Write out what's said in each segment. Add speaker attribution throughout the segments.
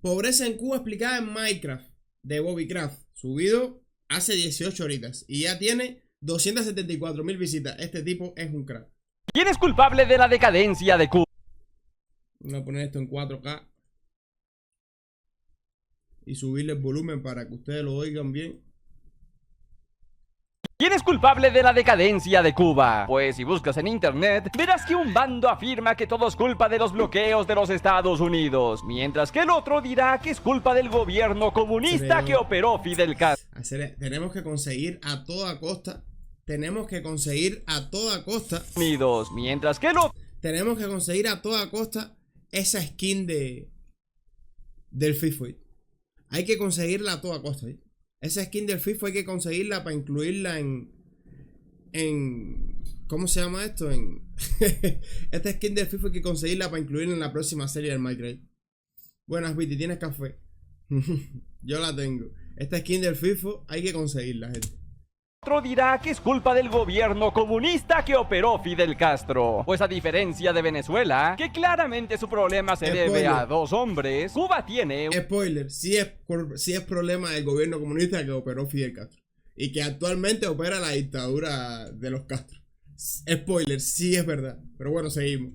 Speaker 1: Pobreza en Cuba explicada en Minecraft de Bobby Craft, subido hace 18 horitas y ya tiene 274.000 visitas. Este tipo es un crack.
Speaker 2: ¿Quién es culpable de la decadencia de Cuba?
Speaker 1: Voy a poner esto en 4K y subirle el volumen para que ustedes lo oigan bien.
Speaker 2: ¿Quién es culpable de la decadencia de Cuba? Pues si buscas en internet, verás que un bando afirma que todo es culpa de los bloqueos de los Estados Unidos, mientras que el otro dirá que es culpa del gobierno comunista que operó Fidel Castro.
Speaker 1: Tenemos que conseguir a toda costa, tenemos que conseguir a toda costa,
Speaker 2: Mientras que el otro
Speaker 1: tenemos que conseguir a toda costa esa skin del FIFO. Hay que conseguirla a toda costa, ¿sí? Esa skin del FIFO hay que conseguirla para incluirla en ¿cómo se llama esto? Esta skin del FIFO hay que conseguirla para incluirla en la próxima serie del Minecraft. Buenas, Viti, ¿tienes café? Yo la tengo. Esta skin del FIFO hay que conseguirla, gente.
Speaker 2: otro dirá que es culpa del gobierno comunista que operó Fidel Castro. Pues a diferencia de Venezuela, que claramente su problema se debe a dos hombres, Cuba tiene...
Speaker 1: Spoiler, sí es problema del gobierno comunista que operó Fidel Castro. Y que actualmente opera la dictadura de los Castro. Spoiler, sí es verdad. Pero bueno, seguimos.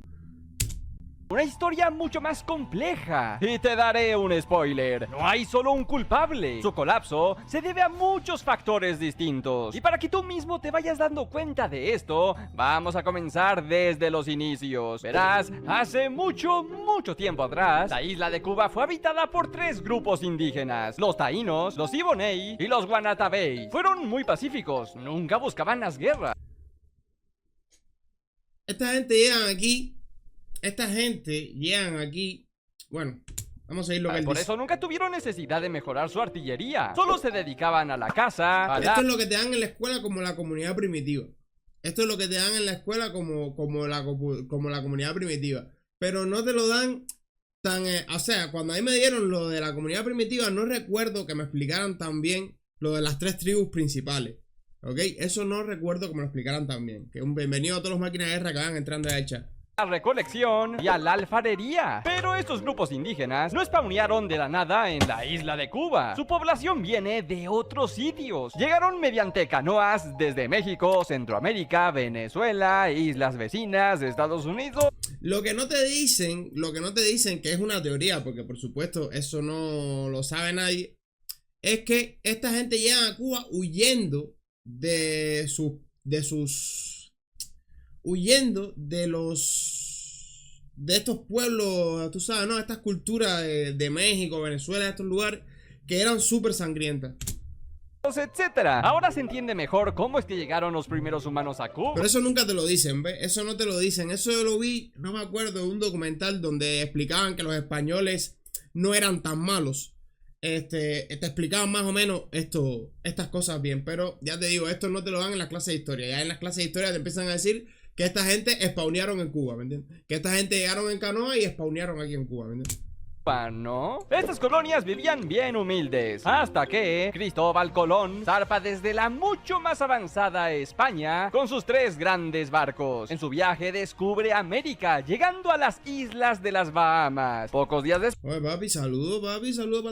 Speaker 2: Una historia mucho más compleja. Y te daré un spoiler. No hay solo un culpable. Su colapso se debe a muchos factores distintos. Y para que tú mismo te vayas dando cuenta de esto, vamos a comenzar desde los inicios. Verás, hace mucho tiempo atrás, la isla de Cuba fue habitada por tres grupos indígenas: los taínos, los ibonei y los guanatabey. Fueron muy pacíficos, nunca buscaban las guerras.
Speaker 1: Esta gente llegan aquí. Bueno, vamos a ir lo que él
Speaker 2: Por
Speaker 1: dice.
Speaker 2: eso nunca tuvieron necesidad de mejorar su artillería. Solo se dedicaban a la caza,
Speaker 1: Esto es lo que te dan en la escuela como la comunidad primitiva. Esto es lo que te dan en la escuela como la comunidad primitiva. Pero no te lo dan tan... o sea, cuando a mí me dieron lo de la comunidad primitiva, no recuerdo que me explicaran tan bien lo de las tres tribus principales. ¿Ok? Eso no recuerdo que me lo explicaran tan bien. Que un bienvenido a todos los máquinas de guerra que van entrando al chat.
Speaker 2: la recolección y a la alfarería. Pero estos grupos indígenas no spawnearon de la nada en la isla de Cuba. Su población viene de otros sitios. Llegaron mediante canoas desde México, Centroamérica, Venezuela, islas vecinas, Estados Unidos.
Speaker 1: Lo que no te dicen que es una teoría, porque por supuesto eso no lo sabe nadie, es que esta gente llega a Cuba huyendo de estos pueblos, tú sabes, ¿no? Estas culturas de México, Venezuela, estos lugares que eran súper sangrientas,
Speaker 2: etcétera. Ahora se entiende mejor cómo es que llegaron los primeros humanos a Cuba.
Speaker 1: Pero eso nunca te lo dicen, ¿ves? Eso no te lo dicen. Eso yo lo vi, no me acuerdo, de un documental donde explicaban que los españoles no eran tan malos. Te explicaban más o menos estas cosas bien. Pero ya te digo, esto no te lo dan en las clases de historia. Ya en las clases de historia te empiezan a decir que esta gente spawnearon en Cuba, ¿me entiendes? Que esta gente llegaron en canoa y spawnearon aquí en Cuba, ¿me entiendes?
Speaker 2: ¿No? Estas colonias vivían bien humildes, hasta que Cristóbal Colón zarpa desde la mucho más avanzada España con sus 3 grandes barcos. En su viaje descubre América, llegando a las islas de las Bahamas. Pocos días después...
Speaker 1: Oye, papi, saludo para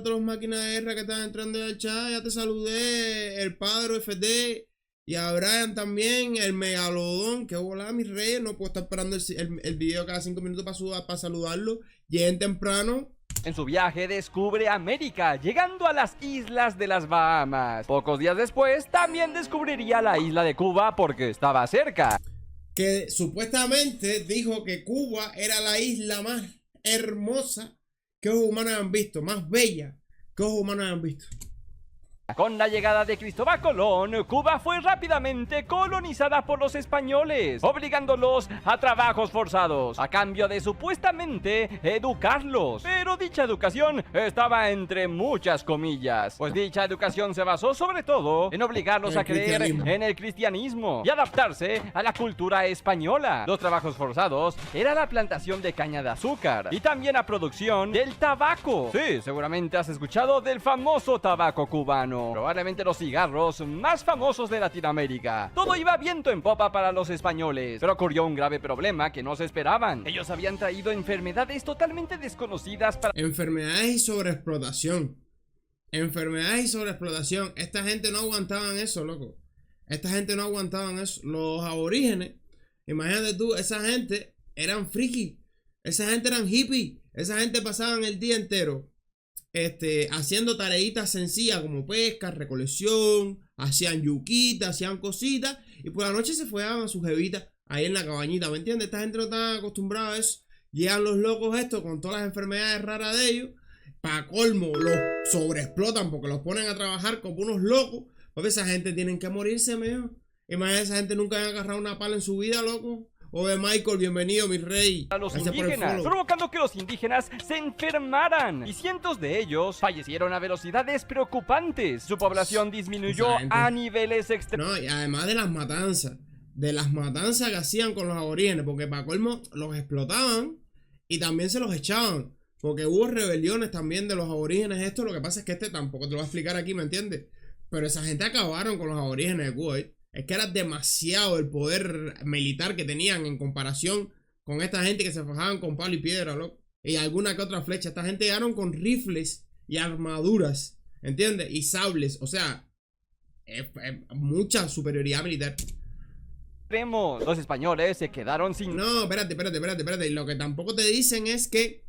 Speaker 1: todas las máquinas de guerra que están entrando en el chat. Ya te saludé, el Padre FD y a Brian también, el Megalodón. Que hola, mis reyes, no puedo estar esperando el video cada 5 minutos para saludarlo. Lleguen temprano.
Speaker 2: En su viaje descubre América, llegando a las islas de las Bahamas. Pocos días después, también descubriría la isla de Cuba porque estaba cerca.
Speaker 1: Que supuestamente dijo que Cuba era la isla más hermosa que ojos humanos han visto, más bella que ojos humanos han visto.
Speaker 2: Con la llegada de Cristóbal Colón, Cuba fue rápidamente colonizada por los españoles, obligándolos a trabajos forzados, a cambio de supuestamente educarlos. Pero dicha educación estaba entre muchas comillas, pues dicha educación se basó sobre todo en obligarlos a creer en el cristianismo y adaptarse a la cultura española. Los trabajos forzados era la plantación de caña de azúcar y también la producción del tabaco. Sí, seguramente has escuchado del famoso tabaco cubano. habano, probablemente los cigarros más famosos de Latinoamérica. Todo iba viento en popa para los españoles, pero ocurrió un grave problema que no se esperaban. Ellos habían traído enfermedades totalmente desconocidas para...
Speaker 1: Enfermedades y sobreexplotación. Enfermedades y sobreexplotación. Esta gente no aguantaban eso, loco. Esta gente no aguantaban eso. Los aborígenes, imagínate tú, esa gente eran friki. Esa gente eran hippies. Esa gente pasaban el día entero haciendo tareitas sencillas como pesca, recolección, hacían yuquitas, hacían cositas y por la noche se fueron a sus jevitas ahí en la cabañita, ¿me entiendes? Esta gente no está acostumbrada a eso. Llegan los locos estos con todas las enfermedades raras de ellos, para colmo los sobreexplotan porque los ponen a trabajar como unos locos, porque esa gente tienen que morirse, mejor. Imagínate, esa gente nunca ha agarrado una pala en su vida, loco. Oye, Michael, bienvenido, mi rey.
Speaker 2: A los indígenas, provocando que los indígenas se enfermaran. Y cientos de ellos fallecieron a velocidades preocupantes. Su población disminuyó a niveles extremos.
Speaker 1: No, y además de las matanzas que hacían con los aborígenes, porque para colmo los explotaban y también se los echaban. Porque hubo rebeliones también de los aborígenes. Esto lo que pasa es que tampoco te lo voy a explicar aquí, ¿me entiendes? Pero esa gente acabaron con los aborígenes de Cuba, ¿eh? Es que era demasiado el poder militar que tenían en comparación con esta gente que se fajaban con palo y piedra, loco. Y alguna que otra flecha. Esta gente llegaron con rifles y armaduras, ¿entiendes? Y sables, o sea, mucha superioridad militar.
Speaker 2: Los españoles se quedaron sin...
Speaker 1: No, espérate. Lo que tampoco te dicen es que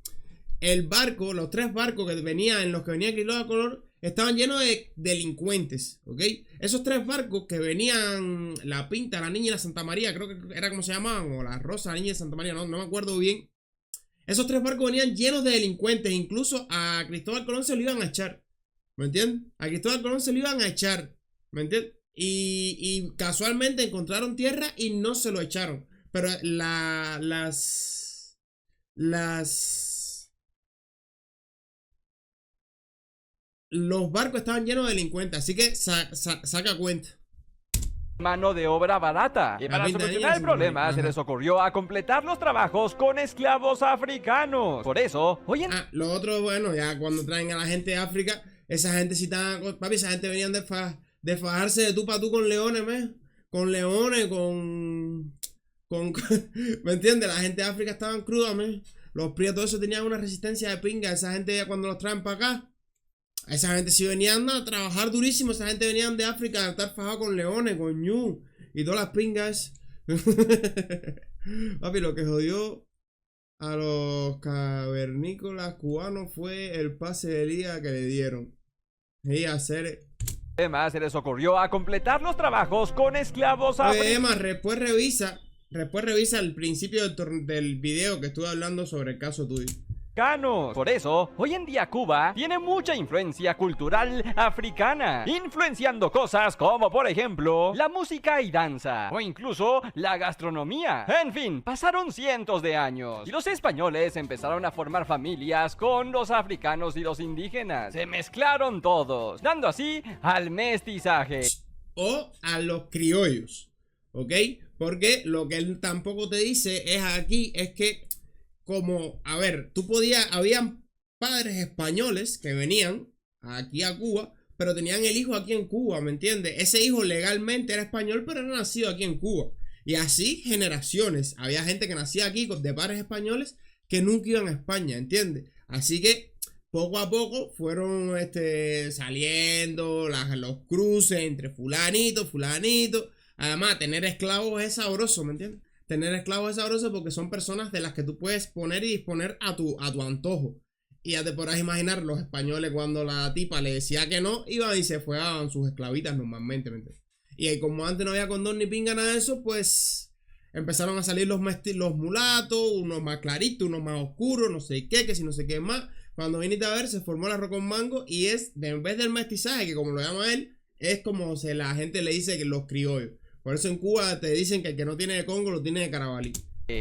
Speaker 1: el barco, los 3 barcos que venían, en los que venía Cristóbal Colón, estaban llenos de delincuentes, ¿ok? Esos 3 barcos que venían, la Pinta, la Niña y la Santa María, creo que era como se llamaban, o la Rosa, la Niña y Santa María, no me acuerdo bien. Esos 3 barcos venían llenos de delincuentes, incluso a Cristóbal Colón se lo iban a echar, ¿me entiendes? A Cristóbal Colón se lo iban a echar, ¿me entiendes? Y casualmente encontraron tierra y no se lo echaron. Pero los barcos estaban llenos de delincuentes, así que saca cuenta.
Speaker 2: Mano de obra barata. Y para solucionar el problema se les ocurrió a completar los trabajos con esclavos africanos. Por eso, hoy en...
Speaker 1: lo otro, bueno, ya cuando traen a la gente de África, esa gente sí está... Papi, esa gente venían de fajarse de tú para tú con leones, con leones, ¿me entiendes? La gente de África estaban cruda, Los prietos esos tenían una resistencia de pinga. Esa gente ya cuando los traen para acá, esa gente sí venían a trabajar durísimo. Esa gente venían de África a estar fajados con leones, con ñu y todas las pingas. Papi, lo que jodió a los cavernícolas cubanos fue el pase de liga que le dieron. Y hacer...
Speaker 2: Además, se les ocurrió a completar los trabajos con esclavos africanos.
Speaker 1: Además, después revisa el principio del video que estuve hablando sobre el caso tuyo.
Speaker 2: Por eso, hoy en día Cuba tiene mucha influencia cultural africana, influenciando cosas como, por ejemplo, la música y danza, o incluso la gastronomía. En fin, pasaron cientos de años, y los españoles empezaron a formar familias con los africanos y los indígenas. Se mezclaron todos, dando así al mestizaje.
Speaker 1: O a los criollos, ¿ok? Porque lo que él tampoco te dice es que como, a ver, habían padres españoles que venían aquí a Cuba, pero tenían el hijo aquí en Cuba, ¿me entiendes? Ese hijo legalmente era español, pero era nacido aquí en Cuba. Y así generaciones. Había gente que nacía aquí de padres españoles que nunca iban a España, ¿entiendes? Así que poco a poco fueron saliendo los cruces entre fulanito. Además, tener esclavos es sabroso, ¿me entiendes? Tener esclavos es sabroso porque son personas de las que tú puedes poner y disponer a tu antojo. Y ya te podrás imaginar los españoles cuando la tipa le decía que no, iban y se fueron sus esclavitas normalmente, ¿me entiendes? Y como antes no había condón ni pinga, nada de eso, pues empezaron a salir los mulatos, unos más claritos, unos más oscuros, no sé qué, que si no sé qué más. Cuando viniste a ver, se formó la Rocón Mango y en vez del mestizaje, que como lo llama él, es como la gente le dice que los criollos. Por eso en Cuba te dicen que el que no tiene de Congo lo tiene de Carabalí.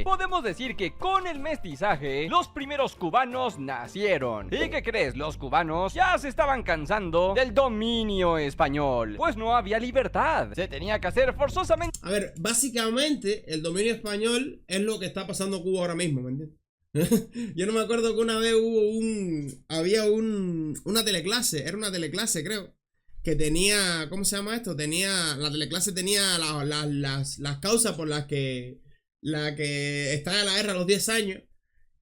Speaker 2: Podemos decir que con el mestizaje, los primeros cubanos nacieron. ¿Y qué crees? Los cubanos ya se estaban cansando del dominio español, pues no había libertad. Se tenía que hacer forzosamente.
Speaker 1: A ver, básicamente el dominio español es lo que está pasando en Cuba ahora mismo, ¿me entiendes? Yo no me acuerdo que una vez había una teleclase, era una teleclase creo, que tenía, ¿cómo se llama esto? La teleclase tenía las causas por las que estaba en la guerra a los 10 años.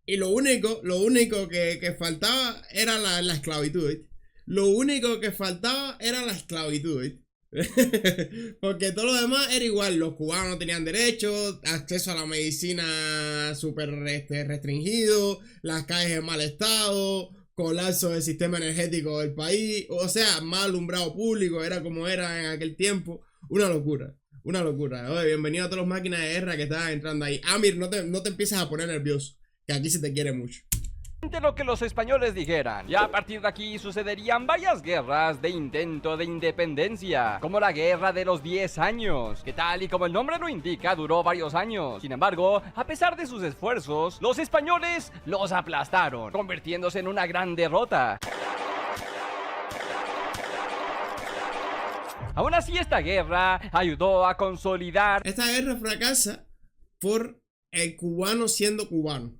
Speaker 1: Y lo único que faltaba era la esclavitud, ¿viste? Lo único que faltaba era la esclavitud, ¿viste? Porque todo lo demás era igual. Los cubanos no tenían derechos, acceso a la medicina súper restringido, las calles en mal estado, colapso del sistema energético del país, o sea, mal alumbrado público, era como era en aquel tiempo. Una locura, una locura. Oye, bienvenido a todas las máquinas de guerra que estaban entrando ahí. Amir, no te empieces a poner nervioso, que aquí se te quiere mucho.
Speaker 2: De lo que los españoles dijeran. Y a partir de aquí sucederían varias guerras de intento de independencia, como la guerra de los 10 años, que tal y como el nombre lo indica, duró varios años. Sin embargo, a pesar de sus esfuerzos, los españoles los aplastaron, convirtiéndose en una gran derrota. Aún así, esta guerra ayudó a consolidar.
Speaker 1: Esta guerra fracasa por el cubano siendo cubano,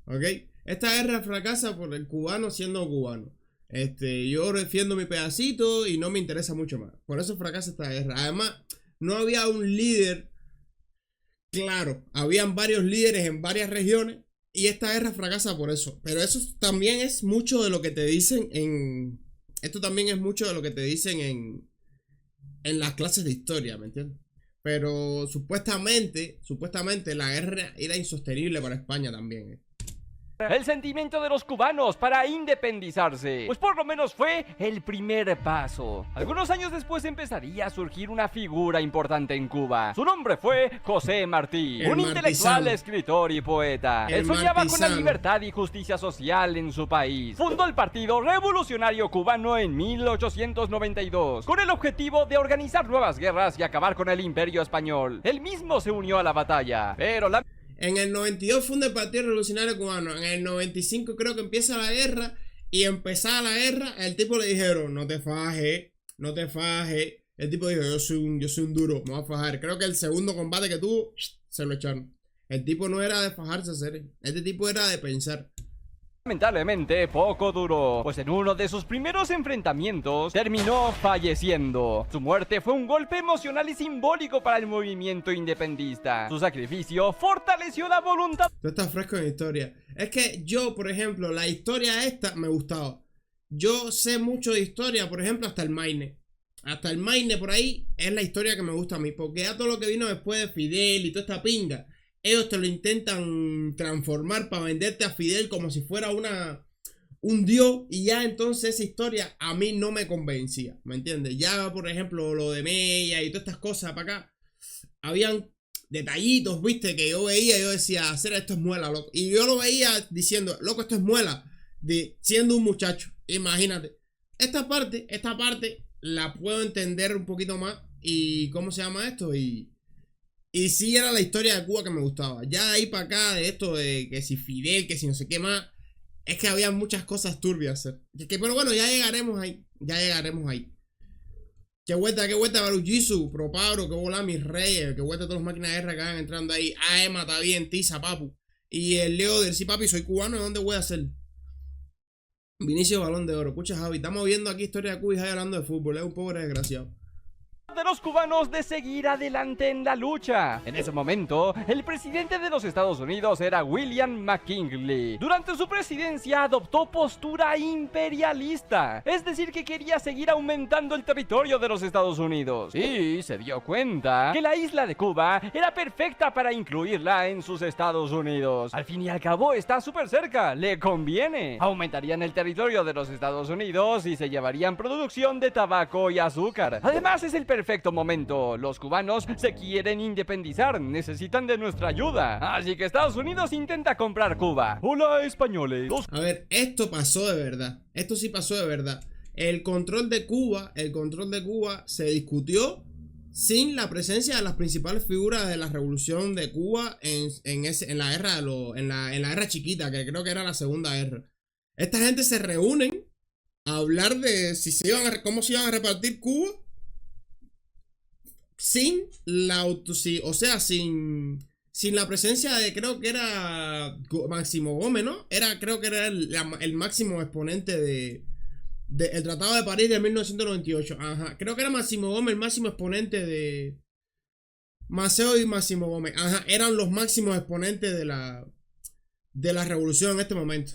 Speaker 1: ¿ok? Esta guerra fracasa por el cubano siendo cubano. Yo defiendo mi pedacito y no me interesa mucho más. Por eso fracasa esta guerra. Además, no había un líder claro. Habían varios líderes en varias regiones y esta guerra fracasa por eso. Pero eso también es mucho de lo que te dicen en... Esto también es mucho de lo que te dicen en las clases de historia, ¿me entiendes? Pero supuestamente la guerra era insostenible para España también,
Speaker 2: El sentimiento de los cubanos para independizarse, pues por lo menos fue el primer paso. Algunos años después empezaría a surgir una figura importante en Cuba. Su nombre fue José Martí, un intelectual, escritor y poeta. Él soñaba con la libertad y justicia social en su país. Fundó el Partido Revolucionario Cubano en 1892, con el objetivo de organizar nuevas guerras y acabar con el Imperio Español. Él mismo se unió a la batalla, pero
Speaker 1: en el 92 funda el Partido Revolucionario Cubano. En el 95 creo que empieza la guerra. Y empezada la guerra, el tipo le dijeron, no te fajes, no te fajes. El tipo dijo, yo soy un duro, me voy a fajar. Creo que el segundo combate que tuvo, se lo echaron. El tipo no era de fajarse, serio. Este tipo era de pensar.
Speaker 2: Lamentablemente poco duró, pues en uno de sus primeros enfrentamientos terminó falleciendo. Su muerte fue un golpe emocional y simbólico para el movimiento independentista. Su sacrificio fortaleció la voluntad.
Speaker 1: Tú estás fresco en historia. Es que yo, por ejemplo, la historia esta me gustaba. Yo sé mucho de historia, por ejemplo, hasta el Maine. Hasta el Maine por ahí es la historia que me gusta a mí, porque ya todo lo que vino después de Fidel y toda esta pinga, ellos te lo intentan transformar para venderte a Fidel como si fuera un dios. Y ya entonces esa historia a mí no me convencía, ¿me entiendes? Ya por ejemplo lo de Mella y todas estas cosas para acá, habían detallitos, viste, que yo veía y yo decía, hacer esto es muela, loco. Y yo lo veía diciendo, loco, esto es muela, siendo un muchacho, imagínate. Esta parte la puedo entender un poquito más. Y ¿cómo se llama esto? Y sí era la historia de Cuba que me gustaba. Ya de ahí para acá, de esto de que si Fidel, que si no sé qué más, es que había muchas cosas turbias. Pero bueno, ya llegaremos ahí. Ya llegaremos ahí. Qué vuelta, Barujisu, Propabro, que bola mis reyes, que vuelta todas las máquinas de guerra que van entrando ahí. Emma, está bien, Tiza, papu. Y el Leo del sí, papi, soy cubano, ¿de dónde voy a hacer? Vinicio Balón de Oro. Escucha, Javi, estamos viendo aquí historia de Cuba y Javi hablando de fútbol. Es un pobre desgraciado
Speaker 2: de los cubanos de seguir adelante en la lucha. En ese momento, el presidente de los Estados Unidos era William McKinley. Durante su presidencia adoptó postura imperialista, es decir, que quería seguir aumentando el territorio de los Estados Unidos. Y se dio cuenta que la isla de Cuba era perfecta para incluirla en sus Estados Unidos. Al fin y al cabo, está súper cerca, le conviene. Aumentarían el territorio de los Estados Unidos y se llevarían producción de tabaco y azúcar. Además, es el perfecto momento. Los cubanos se quieren independizar, necesitan de nuestra ayuda. Así que Estados Unidos intenta comprar Cuba. Hola, españoles.
Speaker 1: A ver, esto pasó de verdad. Esto sí pasó de verdad. El control de Cuba se discutió sin la presencia de las principales figuras de la revolución de Cuba en la guerra en la guerra chiquita, que creo que era la segunda guerra. Esta gente se reúnen a hablar de cómo se iban a repartir Cuba. Sin la presencia de, creo que era Máximo Gómez, ¿no? Creo que era el máximo exponente El Tratado de París de 1998. Ajá. Creo que era Máximo Gómez el máximo exponente de... Maceo y Máximo Gómez. Ajá. Eran los máximos exponentes de la revolución en este momento.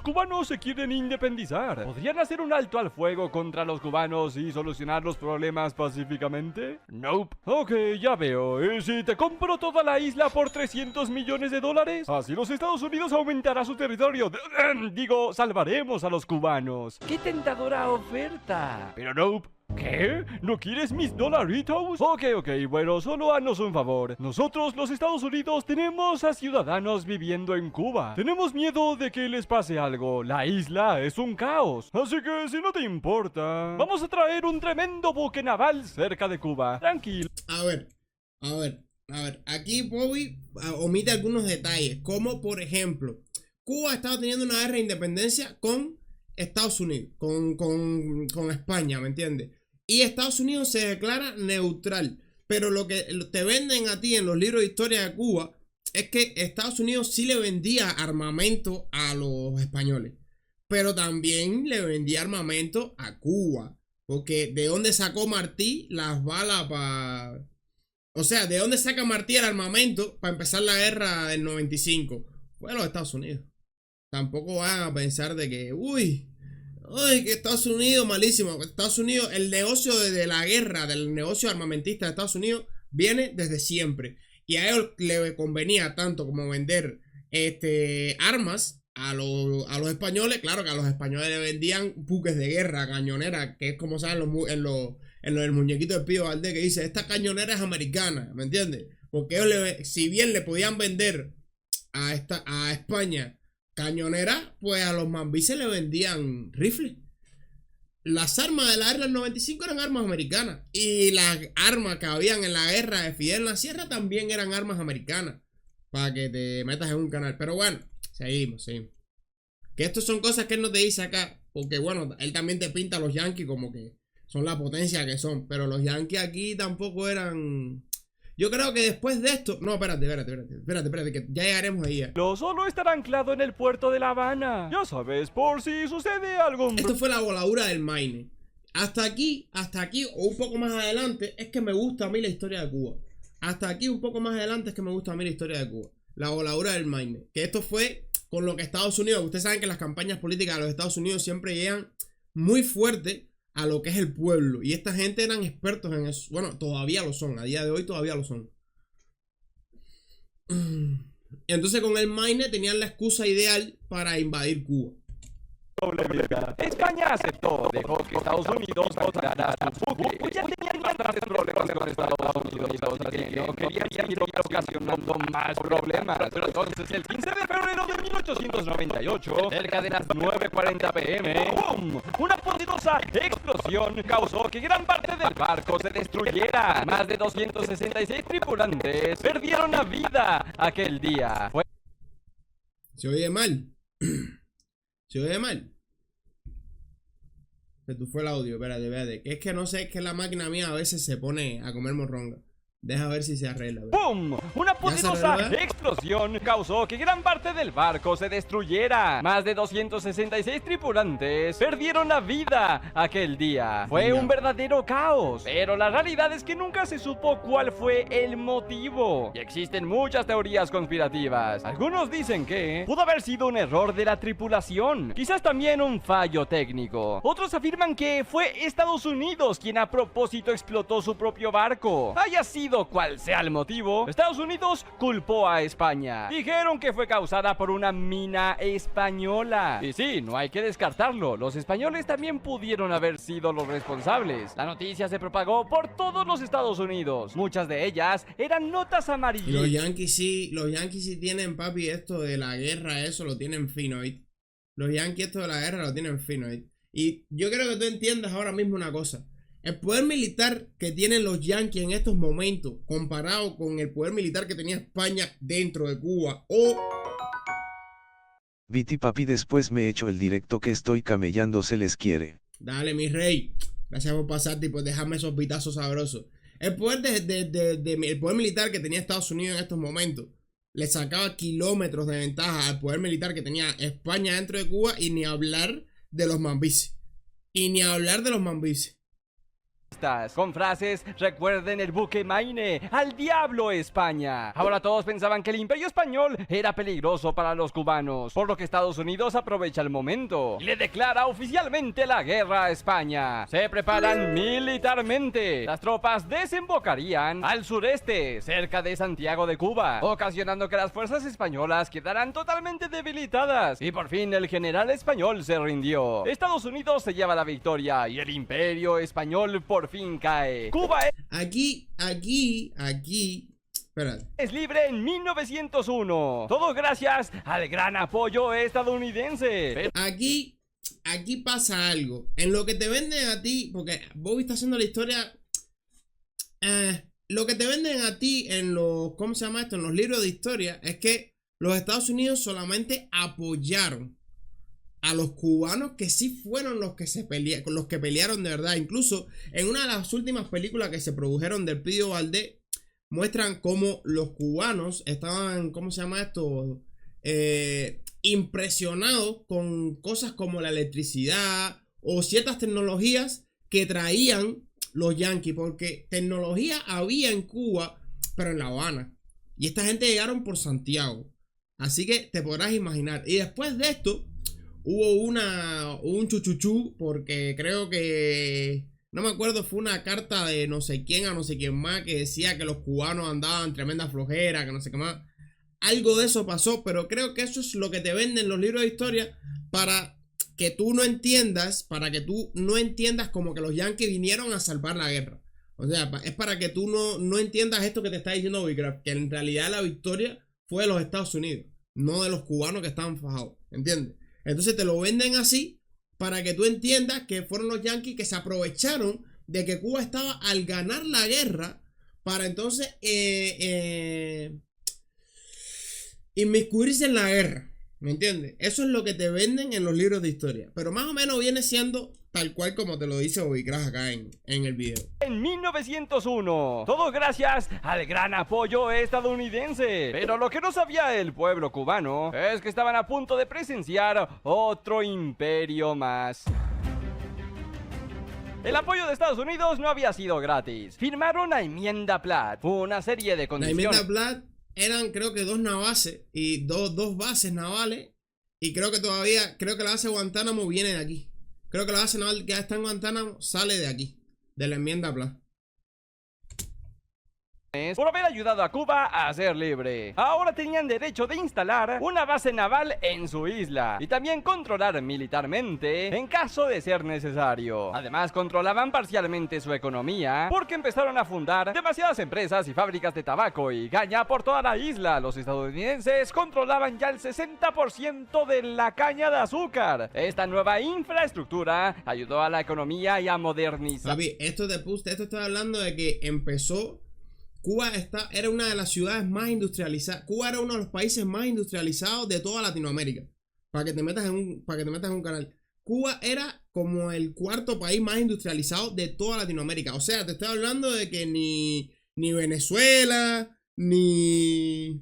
Speaker 2: Cubanos se quieren independizar. ¿Podrían hacer un alto al fuego contra los cubanos y solucionar los problemas pacíficamente? Nope. Ok, ya veo. ¿Y si te compro toda la isla por $300 millones? Así los Estados Unidos aumentará su territorio. Digo, salvaremos a los cubanos. ¡Qué tentadora oferta! Pero nope. ¿Qué? ¿No quieres mis dolaritos? Ok, bueno, solo haznos un favor. Nosotros, los Estados Unidos, tenemos a ciudadanos viviendo en Cuba. Tenemos miedo de que les pase algo. La isla es un caos. Así que, si no te importa, vamos a traer un tremendo buque naval cerca de Cuba. Tranquilo.
Speaker 1: A ver. Aquí Bobby omite algunos detalles. Como, por ejemplo, Cuba estaba teniendo una guerra de independencia con Estados Unidos, con España, ¿me entiendes? Y Estados Unidos se declara neutral. Pero lo que te venden a ti en los libros de historia de Cuba es que Estados Unidos sí le vendía armamento a los españoles, pero también le vendía armamento a Cuba. Porque ¿de dónde sacó Martí las balas para... O sea, ¿de dónde saca Martí el armamento para empezar la guerra del 95? Fue a los Estados Unidos. Tampoco van a pensar de que, que Estados Unidos malísimo. Estados Unidos, el negocio de la guerra, del negocio armamentista de Estados Unidos viene desde siempre. Y a ellos le convenía tanto como vender armas a los españoles. Claro que a los españoles le vendían buques de guerra, cañoneras, que es como saben en el muñequito de Pío Valdés que dice, esta cañonera es americana, ¿me entiendes? Porque ellos, si bien le podían vender a España cañonera, pues a los mambises le vendían rifles. Las armas de la guerra del 95 eran armas americanas. Y las armas que habían en la guerra de Fidel en la Sierra también eran armas americanas. Para que te metas en un canal. Pero bueno, seguimos. Que estas son cosas que él no te dice acá. Porque bueno, él también te pinta a los yankees como que son la potencia que son. Pero los yankees aquí tampoco eran... Yo creo que después de esto... No, espérate, que ya llegaremos ahí.
Speaker 2: Lo solo estará anclado en el puerto de La Habana. Ya sabes, por si sucede algo...
Speaker 1: Esto fue la voladura del Maine. Hasta aquí, o un poco más adelante, es que me gusta a mí la historia de Cuba. Hasta aquí, un poco más adelante, es que me gusta a mí la historia de Cuba. La voladura del Maine. Que esto fue con lo que Estados Unidos... Ustedes saben que las campañas políticas de los Estados Unidos siempre llegan muy fuerte a lo que es el pueblo. Y esta gente eran expertos en eso. Bueno, todavía lo son. A día de hoy todavía lo son. Entonces con el Maine tenían la excusa ideal para invadir Cuba.
Speaker 2: España aceptó, dejó que Estados Unidos bajara su buque. Pues ya tenían bastantes problemas con Estados Unidos, así que no querían seguir ocasionando más problemas. Pero entonces, el 15 de febrero de 1898, cerca de las 9:40 p.m., ¡pum! Una poderosa explosión causó que gran parte del barco se destruyera. Más de 266 tripulantes perdieron la vida aquel día.
Speaker 1: Se oye mal. Se oye mal. Se tú fue el audio, espérate. Que es que no sé, es que la máquina mía a veces se pone a comer morronga. Deja ver si se arregla.
Speaker 2: ¡Pum! Una poderosa explosión causó que gran parte del barco se destruyera. Más de 266 tripulantes perdieron la vida aquel día. Fue un verdadero caos. Pero la realidad es que nunca se supo cuál fue el motivo. Y existen muchas teorías conspirativas. Algunos dicen que pudo haber sido un error de la tripulación. Quizás también un fallo técnico. Otros afirman que fue Estados Unidos quien a propósito explotó su propio barco. Haya sido cual sea el motivo, Estados Unidos culpó a España. Dijeron que fue causada por una mina española. Y sí, no hay que descartarlo. Los españoles también pudieron haber sido los responsables. La noticia se propagó por todos los Estados Unidos. Muchas de ellas eran notas amarillas.
Speaker 1: Los Yankees sí tienen, papi, esto de la guerra, eso lo tienen fino, ¿viste? Los Yankees esto de la guerra lo tienen fino, ¿viste? Y yo quiero que tú entiendas ahora mismo una cosa. El poder militar que tienen los yanquis en estos momentos, comparado con el poder militar que tenía España dentro de Cuba,
Speaker 3: Viti papi, después me echo el directo que estoy camellando, se les quiere.
Speaker 1: Dale, mi rey. Gracias por pasarte y por dejarme esos vitazos sabrosos. El poder el poder militar que tenía Estados Unidos en estos momentos le sacaba kilómetros de ventaja al poder militar que tenía España dentro de Cuba, y ni hablar de los mambises. Y ni hablar de los mambises.
Speaker 2: Con frases, recuerden el buque Maine, al diablo España. Ahora todos pensaban que el imperio español era peligroso para los cubanos, por lo que Estados Unidos aprovecha el momento y le declara oficialmente la guerra a España. Se preparan militarmente. Las tropas desembocarían al sureste, cerca de Santiago de Cuba, ocasionando que las fuerzas españolas quedaran totalmente debilitadas. Y por fin el general español se rindió. Estados Unidos se lleva la victoria y el imperio español por fin cae. Cuba
Speaker 1: Espérate.
Speaker 2: es libre en 1901. Todo gracias al gran apoyo estadounidense.
Speaker 1: Aquí pasa algo. En lo que te venden a ti, porque Bobby está haciendo la historia. Lo que te venden a ti en los, ¿cómo se llama esto? En los libros de historia es que los Estados Unidos solamente apoyaron a los cubanos, que sí fueron los que los que pelearon de verdad. Incluso en una de las últimas películas que se produjeron del Pío Valdés, muestran cómo los cubanos estaban, ¿cómo se llama esto? Impresionados con cosas como la electricidad o ciertas tecnologías que traían los yanquis, porque tecnología había en Cuba, pero en La Habana. Y esta gente llegaron por Santiago. Así que te podrás imaginar. Y después de esto hubo un chuchuchú, porque creo que, no me acuerdo, fue una carta de no sé quién a no sé quién más que decía que los cubanos andaban tremenda flojera, que no sé qué más. Algo de eso pasó, pero creo que eso es lo que te venden los libros de historia para que tú no entiendas, como que los yanquis vinieron a salvar la guerra. O sea, es para que tú no entiendas esto que te está diciendo Bobbycraft, que en realidad la victoria fue de los Estados Unidos, no de los cubanos que estaban fajados, ¿entiendes? Entonces te lo venden así para que tú entiendas que fueron los yanquis que se aprovecharon de que Cuba estaba al ganar la guerra para entonces inmiscuirse en la guerra, ¿me entiendes? Eso es lo que te venden en los libros de historia, pero más o menos viene siendo tal cual como te lo dice Bobbycraft acá en el video.
Speaker 2: En 1901, todo gracias al gran apoyo estadounidense. Pero lo que no sabía el pueblo cubano es que estaban a punto de presenciar otro imperio más. El apoyo de Estados Unidos no había sido gratis. Firmaron la Enmienda Platt, una serie de
Speaker 1: La
Speaker 2: condiciones.
Speaker 1: Enmienda Platt eran creo que dos navases y dos bases navales, y creo que la base de Guantánamo viene de aquí. Creo que la base naval que está en Guantánamo sale de aquí, de la Enmienda Platt.
Speaker 2: Por haber ayudado a Cuba a ser libre. Ahora tenían derecho de instalar una base naval en su isla y también controlar militarmente en caso de ser necesario. Además, controlaban parcialmente su economía porque empezaron a fundar demasiadas empresas y fábricas de tabaco y caña por toda la isla. Los estadounidenses controlaban ya el 60% de la caña de azúcar. Esta nueva infraestructura ayudó a la economía y a modernizar.
Speaker 1: Papi, esto está hablando de que empezó. Cuba era una de las ciudades más industrializadas. Cuba era uno de los países más industrializados de toda Latinoamérica. Para que te metas en un canal. Cuba era como el cuarto país más industrializado de toda Latinoamérica. O sea, te estoy hablando de que ni Venezuela, ni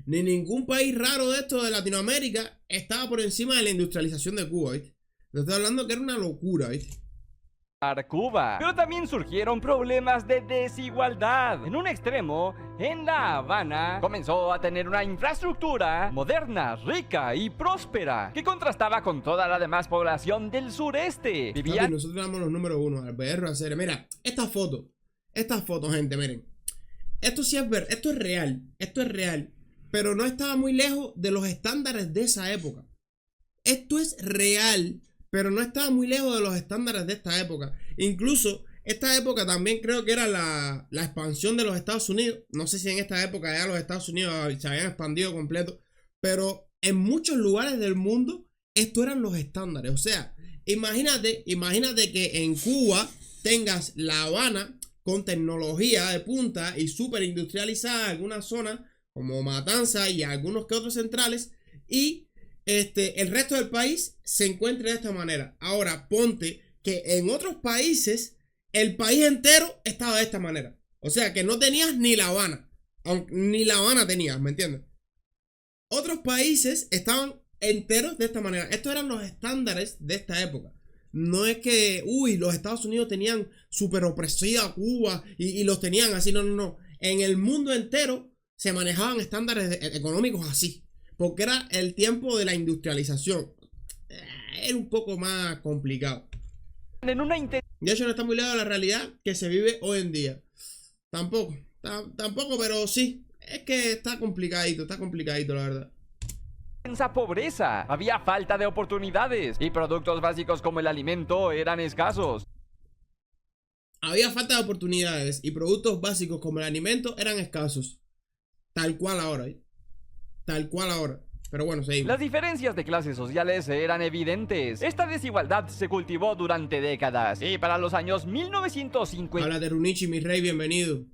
Speaker 1: ningún país raro de esto de Latinoamérica estaba por encima de la industrialización de Cuba, ¿viste? Te estoy hablando que era una locura, ¿viste?
Speaker 2: Cuba. Pero también surgieron problemas de desigualdad. En un extremo, en La Habana, comenzó a tener una infraestructura moderna, rica y próspera, que contrastaba con toda la demás población del sureste.
Speaker 1: Papi, nosotros éramos los número uno, al PR hacer. Mira, estas fotos, gente, miren. Esto sí es esto es real, pero no estaba muy lejos de los estándares de esa época. Esto es real, pero no estaba muy lejos de los estándares de esta época. Incluso, esta época también creo que era la expansión de los Estados Unidos. No sé si en esta época ya los Estados Unidos se habían expandido completo. Pero en muchos lugares del mundo, estos eran los estándares. O sea, imagínate que en Cuba tengas La Habana con tecnología de punta y súper industrializada en algunas zonas, como Matanza y algunos que otros centrales. Y el resto del país se encuentra de esta manera. Ahora, ponte que en otros países el país entero estaba de esta manera. O sea, que no tenías ni La Habana. Ni La Habana tenías, ¿me entiendes? Otros países estaban enteros de esta manera. Estos eran los estándares de esta época. No es que, los Estados Unidos tenían súper opresiva a Cuba y los tenían así, no. En el mundo entero se manejaban estándares económicos así, porque era el tiempo de la industrialización. Era un poco más complicado.
Speaker 2: En una
Speaker 1: De hecho, no está muy lejos de la realidad que se vive hoy en día. Tampoco, pero sí. Es que está complicadito, la verdad.
Speaker 2: intensa pobreza, había falta de oportunidades y productos básicos como el alimento eran escasos.
Speaker 1: Había falta de oportunidades y productos básicos como el alimento eran escasos. Tal cual ahora, ¿eh? Tal cual ahora. Pero bueno, seguimos.
Speaker 2: Las diferencias de clases sociales eran evidentes. Esta desigualdad se cultivó durante décadas. Y para los años 1950...
Speaker 1: Habla de Runichi, mi rey, bienvenido.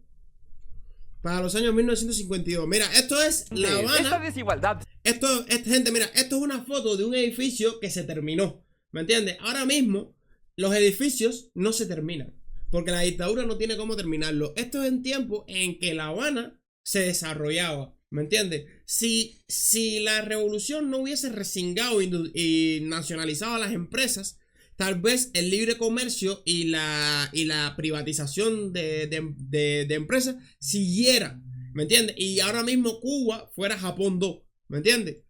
Speaker 1: Para los años 1952. Mira, esto es La Habana.
Speaker 2: Esta desigualdad...
Speaker 1: Gente, mira, esto es una foto de un edificio que se terminó. ¿Me entiendes? Ahora mismo, los edificios no se terminan. Porque la dictadura no tiene cómo terminarlo. Esto es en tiempo en que La Habana se desarrollaba. ¿Me entiendes? Si la revolución no hubiese resingado y nacionalizado a las empresas, tal vez el libre comercio y la privatización de empresas siguiera. ¿Me entiendes? Y ahora mismo Cuba fuera Japón 2. ¿Me entiendes?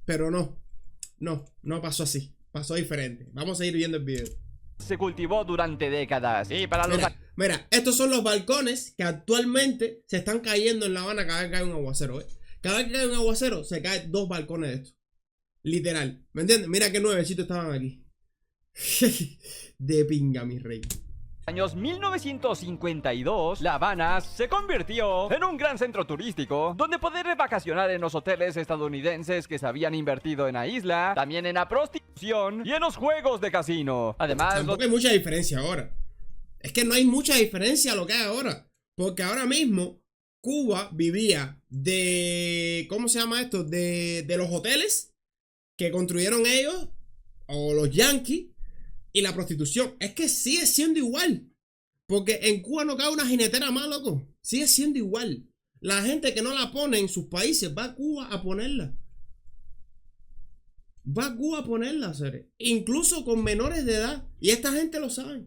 Speaker 1: Pero no pasó así. Pasó diferente. Vamos a ir viendo el video.
Speaker 2: Se cultivó durante décadas. Y para los...
Speaker 1: Mira, estos son los balcones que actualmente se están cayendo en La Habana cada vez que cae un aguacero, ¿eh? Cada vez que cae un aguacero se caen 2 balcones de estos. Literal. ¿Me entiendes? Mira qué nuevecitos estaban aquí. De pinga, mi rey.
Speaker 2: Años 1952, La Habana se convirtió en un gran centro turístico donde poder vacacionar en los hoteles estadounidenses que se habían invertido en la isla, también en la prostitución y en los juegos de casino. Además,
Speaker 1: tampoco hay mucha diferencia ahora. Es que no hay mucha diferencia a lo que hay ahora. Porque ahora mismo Cuba vivía de... ¿Cómo se llama esto? De los hoteles que construyeron ellos o los yanquis. Y la prostitución, es que sigue siendo igual. Porque en Cuba no cae una jinetera más, loco. Sigue siendo igual. La gente que no la pone en sus países va a Cuba a ponerla. Va a Cuba a ponerla, seres. Incluso con menores de edad. Y esta gente lo sabe.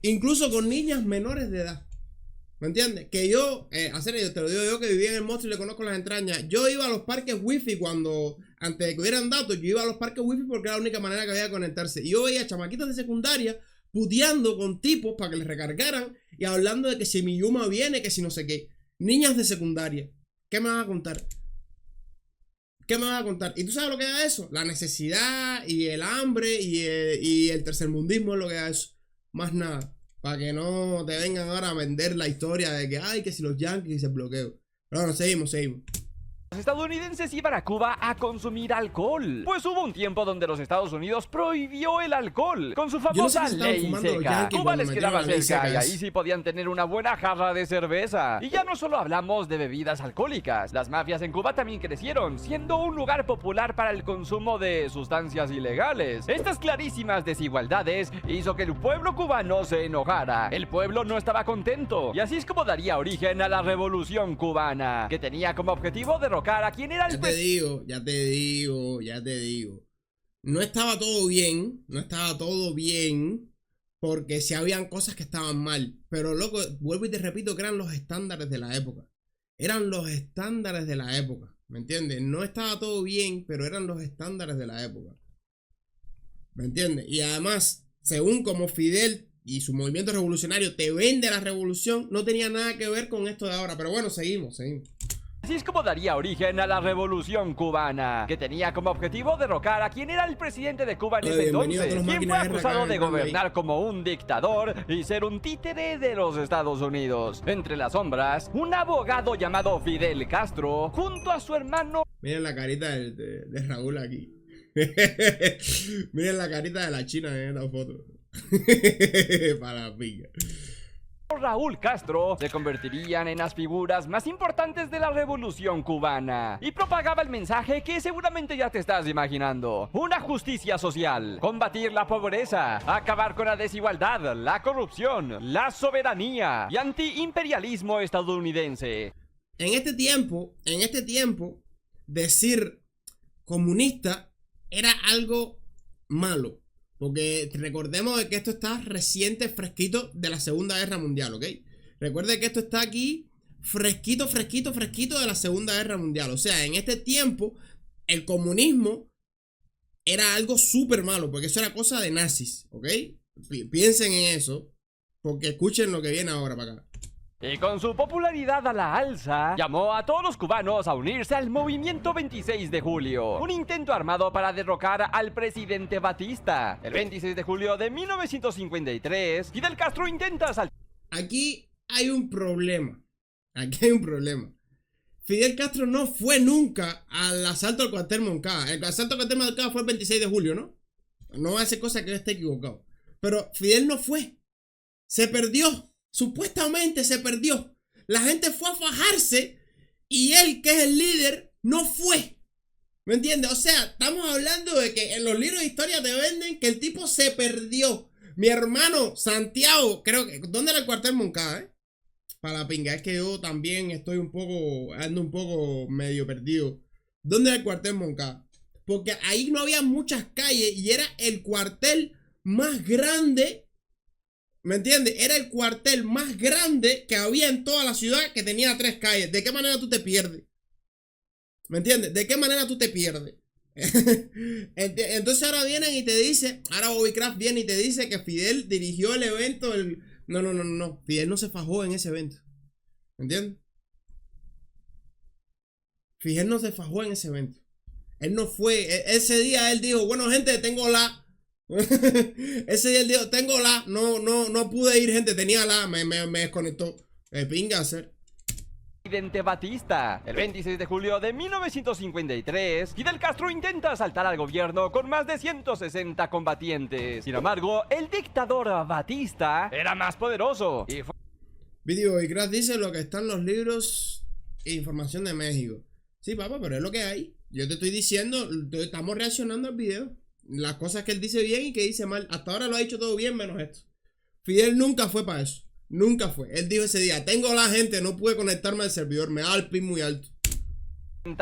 Speaker 1: Incluso con niñas menores de edad. ¿Me entiendes? Que yo, yo te lo digo yo que vivía en el monstruo y le conozco las entrañas. Yo iba a los parques wifi cuando, antes de que hubieran datos, yo iba a los parques wifi porque era la única manera que había de conectarse. Y yo veía chamaquitas de secundaria puteando con tipos para que les recargaran y hablando de que si mi Yuma viene, que si no sé qué. Niñas de secundaria. ¿Qué me vas a contar? ¿Qué me vas a contar? ¿Y tú sabes lo que da eso? La necesidad y el hambre y el tercermundismo es lo que da eso. Más nada. Para que no te vengan ahora a vender la historia de que, ay, que si los yankees se bloqueó. Pero bueno, seguimos.
Speaker 2: Los estadounidenses iban a Cuba a consumir alcohol. Pues hubo un tiempo donde los Estados Unidos prohibió el alcohol con su famosa ley seca. Cuba les quedaba cerca y ahí sí podían tener una buena jarra de cerveza. Y ya no solo hablamos de bebidas alcohólicas. Las mafias en Cuba también crecieron, siendo un lugar popular para el consumo de sustancias ilegales. Estas clarísimas desigualdades hizo que el pueblo cubano se enojara. El pueblo no estaba contento. Y así es como daría origen a la Revolución Cubana, que tenía como objetivo derrocar a quien era el...
Speaker 1: Ya te digo. No estaba todo bien, porque sí habían cosas que estaban mal. Pero loco, vuelvo y te repito que eran los estándares de la época. ¿Me entiendes? No estaba todo bien, pero eran los estándares de la época. ¿Me entiendes? Y además, según como Fidel y su movimiento revolucionario te vende la revolución, no tenía nada que ver con esto de ahora. Pero bueno, seguimos.
Speaker 2: Así es como daría origen a la Revolución Cubana, que tenía como objetivo derrocar a quien era el presidente de Cuba en ese entonces, quien fue acusado de gobernar como un dictador y ser un títere de los Estados Unidos. Entre las sombras, un abogado llamado Fidel Castro, junto a su hermano...
Speaker 1: Miren la carita de Raúl aquí. Miren la carita de la China en esta foto. Para la pica.
Speaker 2: Raúl Castro se convertirían en las figuras más importantes de la Revolución Cubana y propagaba el mensaje que seguramente ya te estás imaginando: una justicia social, combatir la pobreza, acabar con la desigualdad, la corrupción, la soberanía y antiimperialismo estadounidense.
Speaker 1: En este tiempo, decir comunista era algo malo. Porque recordemos de que esto está reciente, fresquito de la Segunda Guerra Mundial, ¿ok? Recuerde que esto está aquí fresquito de la Segunda Guerra Mundial. O sea, en este tiempo el comunismo era algo súper malo, porque eso era cosa de nazis, ¿ok? Piensen en eso, porque escuchen lo que viene ahora para acá.
Speaker 2: Y con su popularidad a la alza, llamó a todos los cubanos a unirse al movimiento 26 de julio, un intento armado para derrocar al presidente Batista. El 26 de julio de 1953, Fidel Castro intenta asaltar.
Speaker 1: Aquí hay un problema. Fidel Castro no fue nunca al asalto al cuartel Moncada. El asalto al cuartel Moncada fue el 26 de julio, ¿no? No hace cosa que él esté equivocado. Pero Fidel no fue. Se perdió. Supuestamente se perdió. La gente fue a fajarse y él, que es el líder, no fue. ¿Me entiendes? O sea, estamos hablando de que en los libros de historia te venden que el tipo se perdió. Mi hermano Santiago, creo que... ¿Dónde era el cuartel Moncada, Para la pinga, es que yo también ando un poco medio perdido. ¿Dónde era el cuartel Moncada? Porque ahí no había muchas calles y era el cuartel más grande. ¿Me entiendes? Era el cuartel más grande que había en toda la ciudad, que tenía 3 calles. ¿De qué manera tú te pierdes? ¿Me entiendes? ¿De qué manera tú te pierdes? Entonces ahora vienen y te dicen, ahora Bobby Kraft viene y te dice que Fidel dirigió el evento. No. Fidel no se fajó en ese evento. ¿Me entiendes? Fidel no se fajó en ese evento. Él no fue. Ese día él dijo, bueno, gente, tengo la... Ese día él dijo, tengo la... No pude ir, gente, tenía la... Me desconectó. Pinga hacer.
Speaker 2: Presidente Batista. El 26 de julio de 1953, Fidel Castro intenta asaltar al gobierno con más de 160 combatientes. Sin embargo, el dictador Batista era más poderoso y fue...
Speaker 1: Video y Crash dice lo que está en los libros e información de México. Sí, papá, pero es lo que hay. Yo te estoy diciendo, estamos reaccionando al video. Las cosas que él dice bien y que dice mal. Hasta ahora lo ha dicho todo bien menos esto. Fidel nunca fue para eso. Nunca fue. Él dijo ese día, tengo la gente, no pude conectarme al servidor, me da el pin muy alto.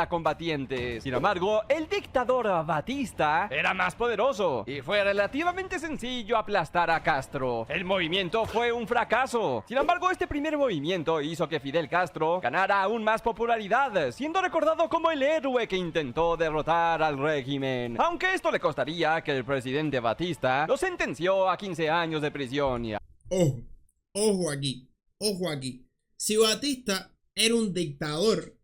Speaker 2: Combatientes. Sin embargo, el dictador Batista era más poderoso y fue relativamente sencillo aplastar a Castro. El movimiento fue un fracaso. Sin embargo, este primer movimiento hizo que Fidel Castro ganara aún más popularidad, siendo recordado como el héroe que intentó derrotar al régimen. Aunque esto le costaría que el presidente Batista lo sentenció a 15 años de prisión.
Speaker 1: Ojo aquí. Si Batista era un dictador,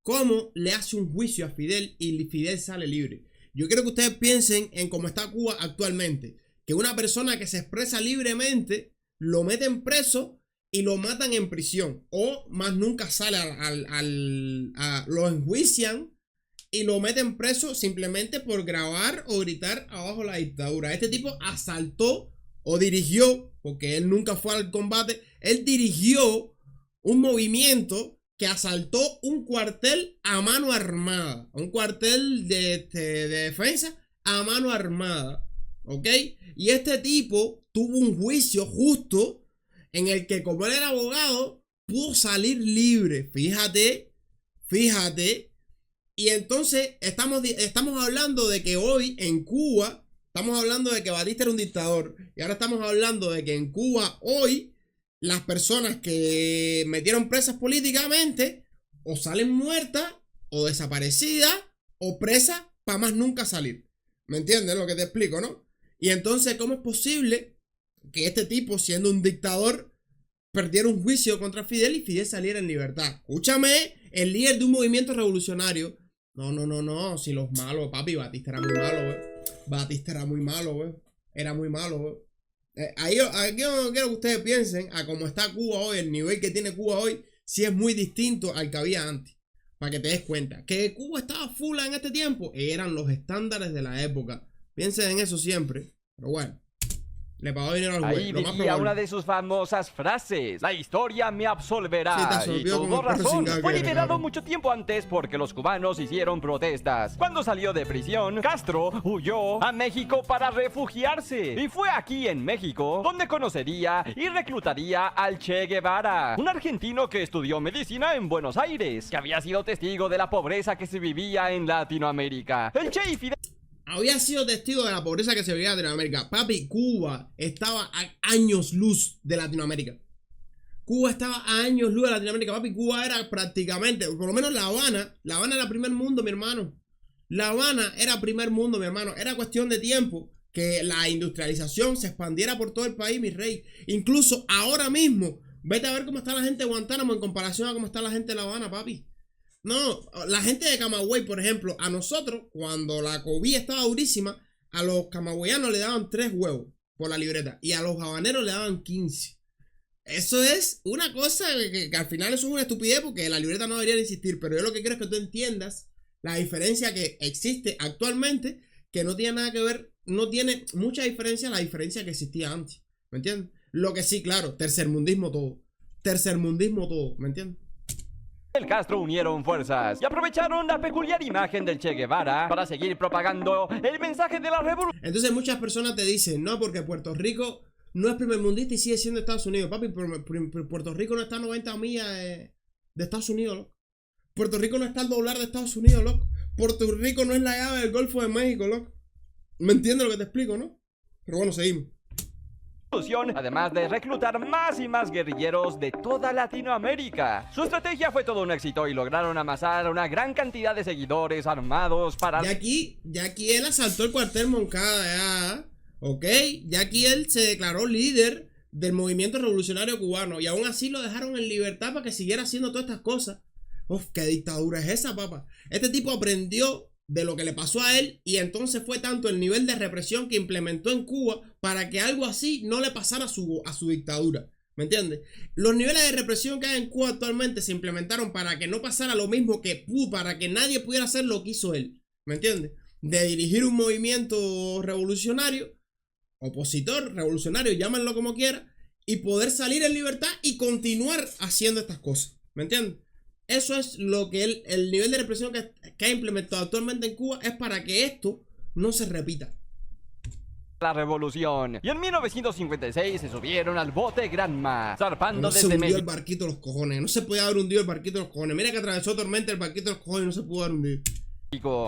Speaker 1: ¿cómo le hace un juicio a Fidel y Fidel sale libre? Yo quiero que ustedes piensen en cómo está Cuba actualmente. Que una persona que se expresa libremente lo meten preso y lo matan en prisión. O más nunca sale lo enjuician y lo meten preso simplemente por grabar o gritar abajo la dictadura. Este tipo asaltó o dirigió, porque él nunca fue al combate, él dirigió un movimiento que asaltó un cuartel a mano armada, un cuartel de defensa a mano armada, ¿ok? Y este tipo tuvo un juicio justo en el que, como él era abogado, pudo salir libre, fíjate, y entonces estamos hablando de que hoy en Cuba, estamos hablando de que Batista era un dictador, y ahora estamos hablando de que en Cuba hoy las personas que metieron presas políticamente o salen muertas o desaparecidas o presas para más nunca salir. ¿Me entiendes lo que te explico, no? Y entonces, ¿cómo es posible que este tipo, siendo un dictador, perdiera un juicio contra Fidel y Fidel saliera en libertad? Escúchame, el líder de un movimiento revolucionario. No, si los malos, papi, Batista era muy malo, Era muy malo, Aquí quiero que ustedes piensen a cómo está Cuba hoy, el nivel que tiene Cuba hoy, si es muy distinto al que había antes. Para que te des cuenta. Que Cuba estaba full en este tiempo, eran los estándares de la época. Piensen en eso siempre. Pero bueno. Le pagó dinero al juez.
Speaker 2: Ahí venía una de sus famosas frases: la historia me absolverá.
Speaker 1: Sí,
Speaker 2: y tuvo razón. Fue liberado mucho tiempo antes porque los cubanos hicieron protestas. Cuando salió de prisión, Castro huyó a México para refugiarse. Y fue aquí en México donde conocería y reclutaría al Che Guevara, un argentino que estudió medicina en Buenos Aires, que había sido testigo de la pobreza que se vivía en Latinoamérica. El Che y Fidel...
Speaker 1: había sido testigo de la pobreza que se vivía en Latinoamérica. Papi, Cuba estaba a años luz de Latinoamérica. Cuba estaba a años luz de Latinoamérica. Papi, Cuba era prácticamente, por lo menos La Habana. La Habana era primer mundo, mi hermano. La Habana era primer mundo, mi hermano. Era cuestión de tiempo que la industrialización se expandiera por todo el país, mi rey. Incluso ahora mismo, vete a ver cómo está la gente de Guantánamo en comparación a cómo está la gente de La Habana, papi. No, la gente de Camagüey, por ejemplo, a nosotros, cuando la COVID estaba durísima, a los camagüeyanos le daban 3 huevos por la libreta y a los habaneros le daban 15. Eso es una cosa que al final eso es una estupidez porque la libreta no debería existir, pero yo lo que quiero es que tú entiendas la diferencia que existe actualmente, que no tiene nada que ver, no tiene mucha diferencia a la diferencia que existía antes, ¿me entiendes? Lo que sí, claro, tercermundismo todo, ¿me entiendes?
Speaker 2: Fidel Castro unieron fuerzas y aprovecharon la peculiar imagen del Che Guevara para seguir propagando el mensaje de la revolución.
Speaker 1: Entonces muchas personas te dicen, no, porque Puerto Rico no es primermundista y sigue siendo Estados Unidos. Papi, Puerto Rico no está a 90 millas de Estados Unidos, loco. Puerto Rico no está al doblar de Estados Unidos, loco. Puerto Rico no es la llave del Golfo de México, loco. ¿Me entiendes lo que te explico, no? Pero bueno, seguimos.
Speaker 2: Además de reclutar más y más guerrilleros de toda Latinoamérica. Su estrategia fue todo un éxito y lograron amasar una gran cantidad de seguidores armados para...
Speaker 1: Ya aquí él asaltó el cuartel Moncada, ya. Ok, ya aquí él se declaró líder del movimiento revolucionario cubano y aún así lo dejaron en libertad para que siguiera haciendo todas estas cosas. Uf, qué dictadura es esa, papá. Este tipo aprendió de lo que le pasó a él y entonces fue tanto el nivel de represión que implementó en Cuba para que algo así no le pasara a su dictadura, ¿me entiendes? Los niveles de represión que hay en Cuba actualmente se implementaron para que no pasara lo mismo que para que nadie pudiera hacer lo que hizo él, ¿me entiendes? De dirigir un movimiento revolucionario, opositor, revolucionario, llámenlo como quiera, y poder salir en libertad y continuar haciendo estas cosas, ¿me entiendes? Eso es lo que el nivel de represión que ha implementado actualmente en Cuba es para que esto no se repita.
Speaker 2: La revolución. Y en 1956 se subieron al bote Granma, zarpando
Speaker 1: no
Speaker 2: desde
Speaker 1: se hundió
Speaker 2: México.
Speaker 1: El barquito de los cojones. No se podía haber hundido el barquito de los cojones. Mira que atravesó tormenta el barquito de los cojones y no se pudo haber hundido.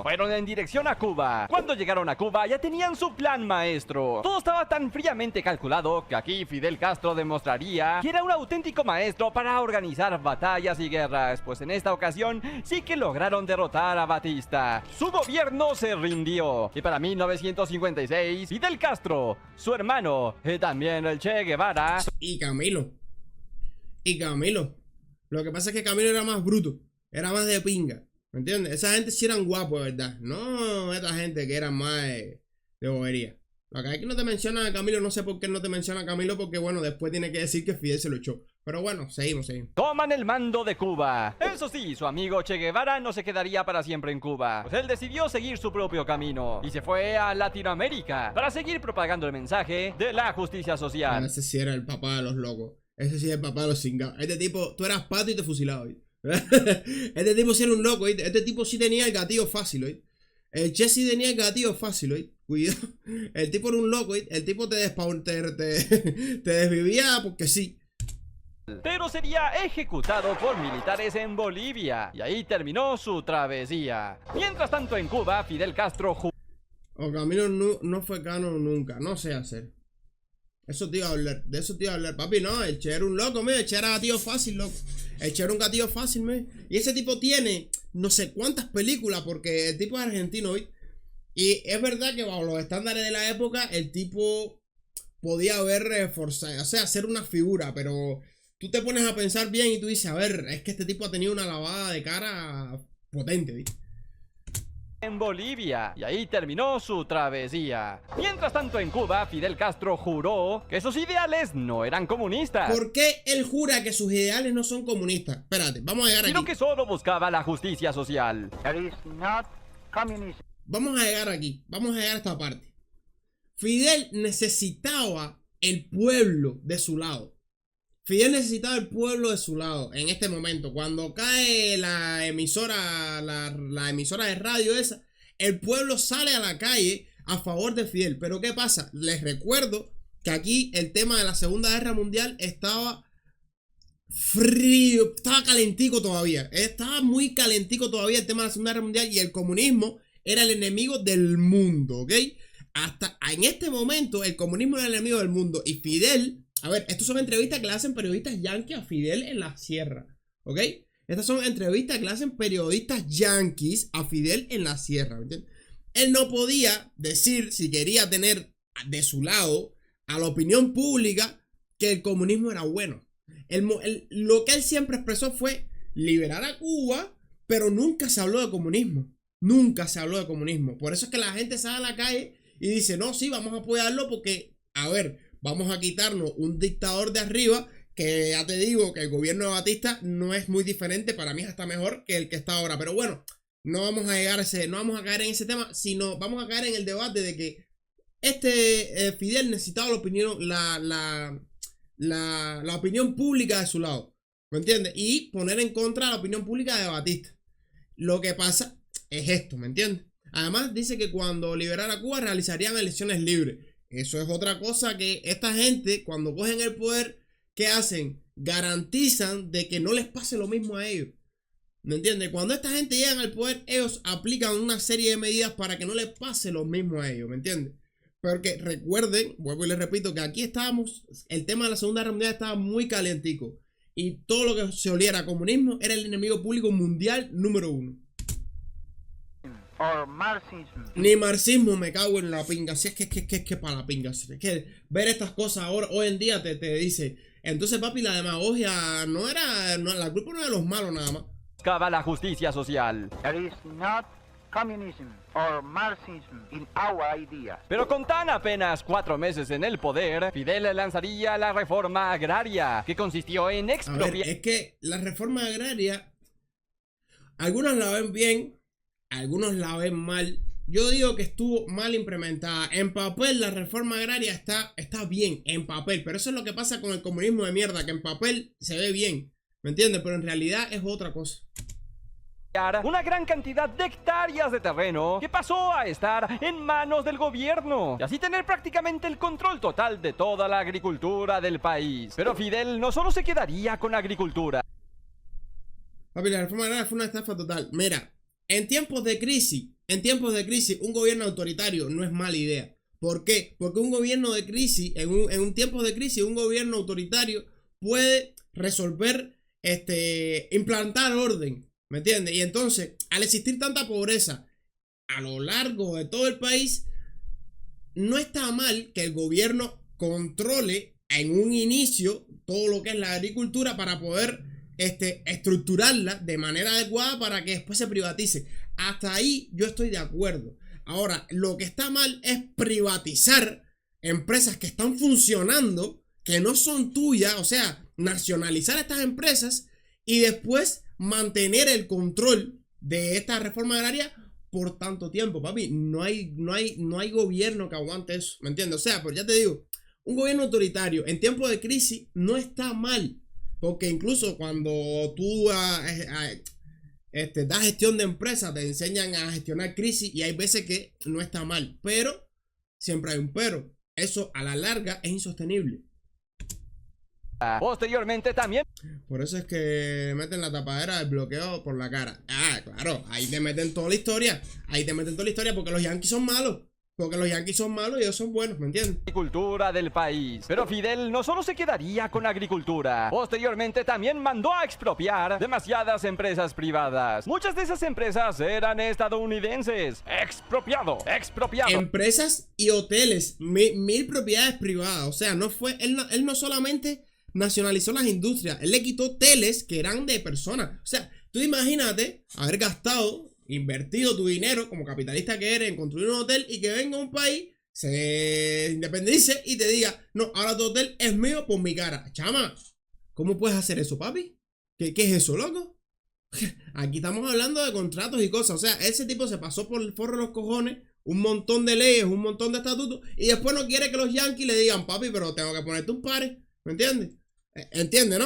Speaker 2: Fueron en dirección a Cuba. Cuando llegaron a Cuba ya tenían su plan maestro. Todo estaba tan fríamente calculado que aquí Fidel Castro demostraría que era un auténtico maestro para organizar batallas y guerras, pues en esta ocasión sí que lograron derrotar a Batista. Su gobierno se rindió y para 1956 Fidel Castro, su hermano y también el Che Guevara
Speaker 1: y Camilo. Lo que pasa es que Camilo era más bruto, era más de pinga. ¿Me entiendes? Esa gente sí eran guapos, ¿verdad? No esta gente que era más de bobería. Lo que aquí no te menciona a Camilo, no sé por qué no te menciona a Camilo, porque bueno, después tiene que decir que Fidel se lo echó. Pero bueno, seguimos.
Speaker 2: toman el mando de Cuba. Eso sí, su amigo Che Guevara no se quedaría para siempre en Cuba, pues él decidió seguir su propio camino y se fue a Latinoamérica para seguir propagando el mensaje de la justicia social.
Speaker 1: Ese sí era el papá de los locos. Ese sí es el papá de los cingados. Este tipo, tú eras pato y te fusilaba, ¿sí? Este tipo sí era un loco, ¿sí? Este tipo sí tenía el gatillo fácil, ¿sí? El Che sí tenía el gatillo fácil, ¿sí? Cuidado. El tipo era un loco, ¿sí? El tipo te desvivía porque sí.
Speaker 2: Pero sería ejecutado por militares en Bolivia y ahí terminó su travesía. Mientras tanto en Cuba, Fidel Castro
Speaker 1: O Camilo no fue cano nunca, no sé hacer. De eso te iba a hablar, papi, no, el Che era un loco, mira, el Che era gatillo fácil, loco. El Che era un gatillo fácil, me. Y ese tipo tiene no sé cuántas películas, porque el tipo es argentino, ¿sí? Y es verdad que bajo los estándares de la época, el tipo podía haber forzado, o sea, hacer una figura, pero tú te pones a pensar bien y tú dices, a ver, es que este tipo ha tenido una lavada de cara potente, ¿sí?
Speaker 2: En Bolivia y ahí terminó su travesía. Mientras tanto en Cuba, Fidel Castro juró que sus ideales no eran comunistas.
Speaker 1: ¿Por qué él jura que sus ideales no son comunistas? Espérate, vamos a llegar aquí.
Speaker 2: Sino que solo buscaba la justicia social.
Speaker 1: Vamos a llegar aquí, vamos a llegar a esta parte. Fidel necesitaba el pueblo de su lado. Fidel necesitaba el pueblo de su lado en este momento. Cuando cae la emisora, la emisora de radio esa, el pueblo sale a la calle a favor de Fidel. Pero ¿qué pasa? Les recuerdo que aquí el tema de la Segunda Guerra Mundial estaba frío, estaba calentico todavía. Estaba muy calentico todavía el tema de la Segunda Guerra Mundial y el comunismo era el enemigo del mundo, ¿ok? Hasta en este momento el comunismo era el enemigo del mundo. Y Fidel, a ver, estas son entrevistas que le hacen periodistas yanquis a Fidel en la sierra, ¿ok? Estas son entrevistas que le hacen periodistas yanquis a Fidel en la sierra, ¿me entiendes? Él no podía decir, si quería tener de su lado a la opinión pública, que el comunismo era bueno. Lo que él siempre expresó fue liberar a Cuba, pero nunca se habló de comunismo. Nunca se habló de comunismo. Por eso es que la gente sale a la calle y dice, no, sí, vamos a apoyarlo porque, a ver, vamos a quitarnos un dictador de arriba, que ya te digo que el gobierno de Batista no es muy diferente, para mí es hasta mejor que el que está ahora. Pero bueno, no vamos a caer en ese tema, sino vamos a caer en el debate de que Fidel necesitaba la opinión, la opinión pública de su lado, ¿me entiendes? Y poner en contra la opinión pública de Batista. Lo que pasa es esto, ¿me entiendes? Además dice que cuando liberara Cuba realizarían elecciones libres. Eso es otra cosa que esta gente, cuando cogen el poder, ¿qué hacen? Garantizan de que no les pase lo mismo a ellos, ¿me entiendes? Cuando esta gente llega al poder, ellos aplican una serie de medidas para que no les pase lo mismo a ellos, ¿me entiendes? Porque recuerden, vuelvo y les repito, que aquí estábamos, el tema de la Segunda Guerra Mundial estaba muy calientico. Y todo lo que se oliera a comunismo era el enemigo público mundial número 1. Ni marxismo, me cago en la pinga. Si es que para la pinga. Es que ver estas cosas ahora, hoy en día te dice. Entonces, papi, la demagogia no era. No, la culpa no era de los malos nada más.
Speaker 2: Buscaba la justicia social.
Speaker 4: There is not communism or Marxism in our ideas.
Speaker 2: Pero con tan apenas 4 meses en el poder, Fidel lanzaría la reforma agraria, que consistió en expropiar.
Speaker 1: Es que la reforma agraria, algunos la ven bien, algunos la ven mal. Yo digo que estuvo mal implementada. En papel la reforma agraria está bien, en papel. Pero eso es lo que pasa con el comunismo de mierda, que en papel se ve bien, ¿me entiendes? Pero en realidad es otra cosa.
Speaker 2: Una gran cantidad de hectáreas de terreno que pasó a estar en manos del gobierno y así tener prácticamente el control total de toda la agricultura del país. Pero Fidel no solo se quedaría con la agricultura.
Speaker 1: Papi, la reforma agraria fue una estafa total. Mira, en tiempos de crisis, un gobierno autoritario no es mala idea. ¿Por qué? Porque un gobierno de crisis, en un tiempo de crisis, un gobierno autoritario puede resolver, implantar orden, ¿me entiendes? Y entonces, al existir tanta pobreza a lo largo de todo el país, no está mal que el gobierno controle en un inicio todo lo que es la agricultura para poder estructurarla de manera adecuada para que después se privatice. Hasta ahí yo estoy de acuerdo. Ahora, lo que está mal es privatizar empresas que están funcionando, que no son tuyas, o sea, nacionalizar estas empresas y después mantener el control de esta reforma agraria por tanto tiempo, papi. No hay gobierno que aguante eso, ¿me entiendes? O sea, pues ya te digo, un gobierno autoritario en tiempos de crisis no está mal, porque incluso cuando tú das gestión de empresas, te enseñan a gestionar crisis y hay veces que no está mal, pero siempre hay un pero. Eso a la larga es insostenible.
Speaker 2: Posteriormente también.
Speaker 1: Por eso es que meten la tapadera del bloqueo por la cara. Ah, claro, ahí te meten toda la historia. Porque los yanquis son malos. Y ellos son buenos, ¿me entiendes?
Speaker 2: Agricultura del país. Pero Fidel no solo se quedaría con la agricultura. Posteriormente también mandó a expropiar demasiadas empresas privadas. Muchas de esas empresas eran estadounidenses. Expropiado.
Speaker 1: Empresas y hoteles. 1000 propiedades privadas. O sea, no fue. Él no solamente nacionalizó las industrias. Él le quitó hoteles que eran de personas. O sea, tú imagínate haber invertido tu dinero como capitalista que eres en construir un hotel y que venga un país, se independice y te diga, no, ahora tu hotel es mío por mi cara. Chama, ¿cómo puedes hacer eso, papi? ¿Qué es eso, loco? Aquí estamos hablando de contratos y cosas. O sea, ese tipo se pasó por el forro de los cojones un montón de leyes, un montón de estatutos y después no quiere que los yanquis le digan, papi, pero tengo que ponerte un pare, ¿me entiendes? Entiende,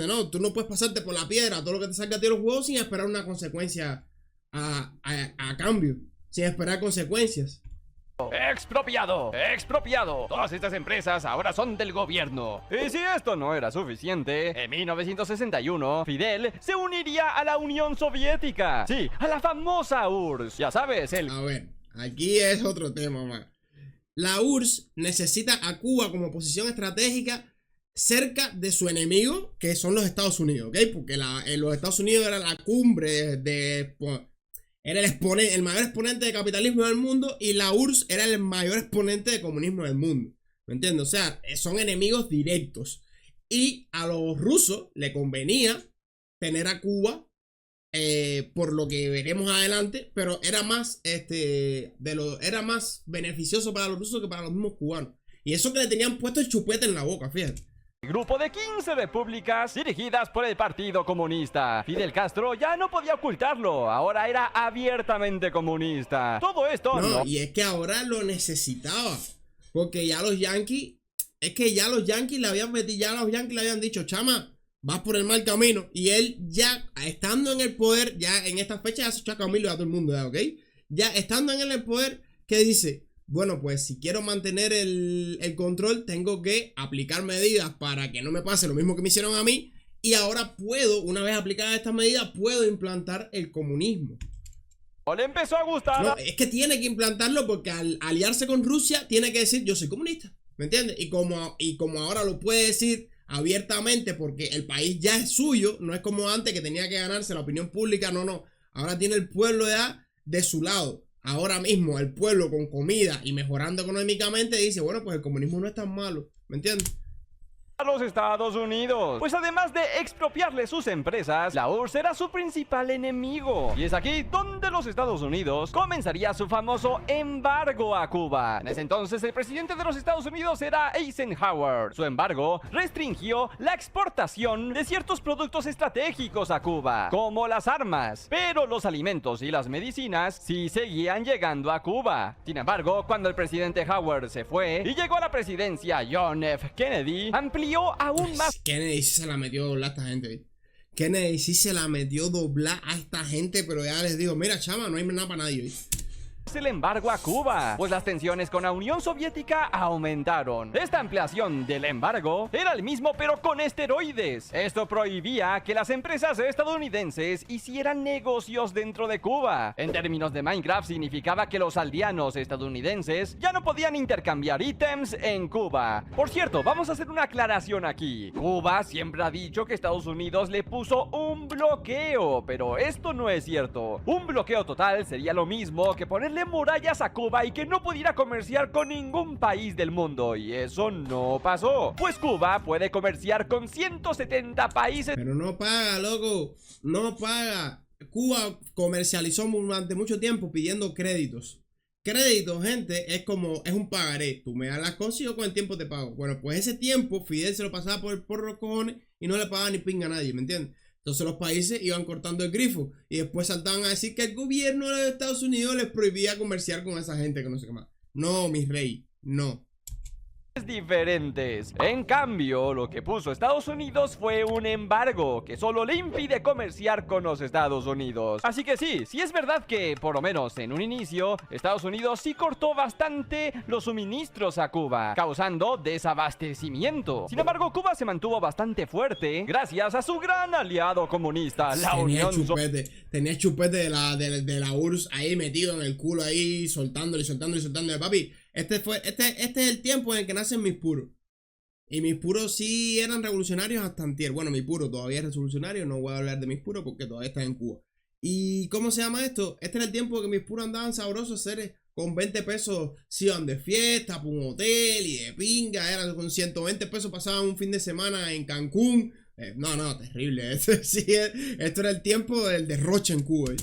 Speaker 1: ¿no? Tú no puedes pasarte por la piedra todo lo que te salga a ti de los huevos sin esperar una consecuencia a cambio, sin esperar consecuencias.
Speaker 2: ¡Expropiado! ¡Expropiado! Todas estas empresas ahora son del gobierno. Y si esto no era suficiente, en 1961, Fidel se uniría a la Unión Soviética. Sí, a la famosa URSS. Ya sabes, el...
Speaker 1: A ver, aquí es otro tema más. La URSS necesita a Cuba como posición estratégica cerca de su enemigo, que son los Estados Unidos, ¿ok? Porque los Estados Unidos era la cumbre era el mayor exponente de capitalismo del mundo, y la URSS era el mayor exponente de comunismo del mundo. ¿Me entiendes? O sea, son enemigos directos. Y a los rusos le convenía tener a Cuba, por lo que veremos adelante, pero era más, era más beneficioso para los rusos que para los mismos cubanos. Y eso que le tenían puesto el chupete en la boca, fíjate.
Speaker 2: Grupo de 15 repúblicas dirigidas por el Partido Comunista. Fidel Castro ya no podía ocultarlo, ahora era abiertamente comunista. Todo esto
Speaker 1: no, y es que ahora lo necesitaba, porque ya los Yankees, le habían dicho, chama, vas por el mal camino. Y él ya, estando en el poder, ya en esta fecha ya se echó a Camilo y a todo el mundo, ¿ok? Ya estando en el poder, ¿qué dice? Bueno, pues si quiero mantener el control, tengo que aplicar medidas para que no me pase lo mismo que me hicieron a mí. Y ahora puedo, una vez aplicadas estas medidas, puedo implantar el comunismo.
Speaker 2: ¿O le empezó a gustar?
Speaker 1: No, es que tiene que implantarlo, porque al aliarse con Rusia, tiene que decir, yo soy comunista, ¿me entiendes? Y como ahora lo puede decir abiertamente, porque el país ya es suyo, no es como antes que tenía que ganarse la opinión pública, no. Ahora tiene el pueblo ya de su lado. Ahora mismo el pueblo, con comida y mejorando económicamente, dice, bueno, pues el comunismo no es tan malo, ¿me entiendes?
Speaker 2: A los Estados Unidos, pues además de expropiarle sus empresas, la URSS era su principal enemigo. Y es aquí donde los Estados Unidos comenzaría su famoso embargo a Cuba. En ese entonces el presidente de los Estados Unidos era Eisenhower. Su embargo restringió la exportación de ciertos productos estratégicos a Cuba, como las armas, pero los alimentos y las medicinas sí seguían llegando a Cuba. Sin embargo, cuando el presidente Howard se fue y llegó a la presidencia John F. Kennedy, amplió aún más.
Speaker 1: Kennedy sí se la metió doblar a esta gente. Kennedy sí se la metió doblar a esta gente, pero ya les digo, mira, chama, no hay nada para nadie hoy.
Speaker 2: El embargo a Cuba, pues las tensiones con la Unión Soviética aumentaron. Esta ampliación del embargo era el mismo, pero con esteroides. Esto prohibía que las empresas estadounidenses hicieran negocios dentro de Cuba. En términos de Minecraft, significaba que los aldeanos estadounidenses ya no podían intercambiar ítems en Cuba. Por cierto, vamos a hacer una aclaración aquí. Cuba siempre ha dicho que Estados Unidos le puso un bloqueo, pero esto no es cierto. Un bloqueo total sería lo mismo que ponerle murallas a Cuba y que no pudiera comerciar con ningún país del mundo, y eso no pasó, pues Cuba puede comerciar con 170 países.
Speaker 1: Pero no paga, loco, no paga. Cuba comercializó durante mucho tiempo pidiendo créditos. Créditos, gente, es un pagaré. Tú me das las cosas y yo con el tiempo te pago. Bueno, pues ese tiempo Fidel se lo pasaba por los cojones y no le pagaba ni pinga a nadie, ¿me entiendes? Entonces los países iban cortando el grifo y después saltaban a decir que el gobierno de los Estados Unidos les prohibía comerciar con esa gente que no sé qué más. No, mi rey, no.
Speaker 2: Diferentes. En cambio, lo que puso Estados Unidos fue un embargo que solo le impide comerciar con los Estados Unidos. Así que sí es verdad que, por lo menos en un inicio, Estados Unidos sí cortó bastante los suministros a Cuba, causando desabastecimiento. Sin embargo, Cuba se mantuvo bastante fuerte gracias a su gran aliado comunista, la Unión Soviética.
Speaker 1: Tenía chupete de la URSS ahí metido en el culo ahí, soltándole, papi. Este es el tiempo en el que nacen mis puros. Y mis puros sí eran revolucionarios hasta antier. Bueno, mi puro todavía es revolucionario. No voy a hablar de mis puros porque todavía está en Cuba. ¿Y cómo se llama esto? Este era el tiempo que mis puros andaban sabrosos. Con 20 pesos se iban de fiesta, para un hotel y de pinga. Con 120 pesos pasaban un fin de semana en Cancún. No, terrible. Esto era el tiempo del derroche en Cuba.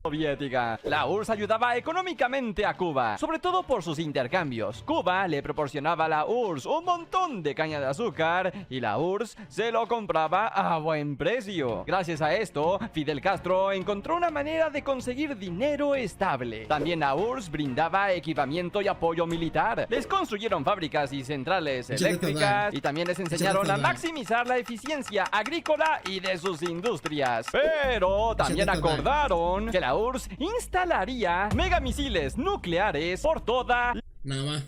Speaker 2: Soviética. La URSS ayudaba económicamente a Cuba, sobre todo por sus intercambios. Cuba le proporcionaba a la URSS un montón de caña de azúcar y la URSS se lo compraba a buen precio. Gracias a esto, Fidel Castro encontró una manera de conseguir dinero estable. También la URSS brindaba equipamiento y apoyo militar. Les construyeron fábricas y centrales eléctricas y también les enseñaron a maximizar la eficiencia agrícola y de sus industrias. Pero también acordaron que la la URSS instalaría megamisiles nucleares por toda
Speaker 1: Nada más.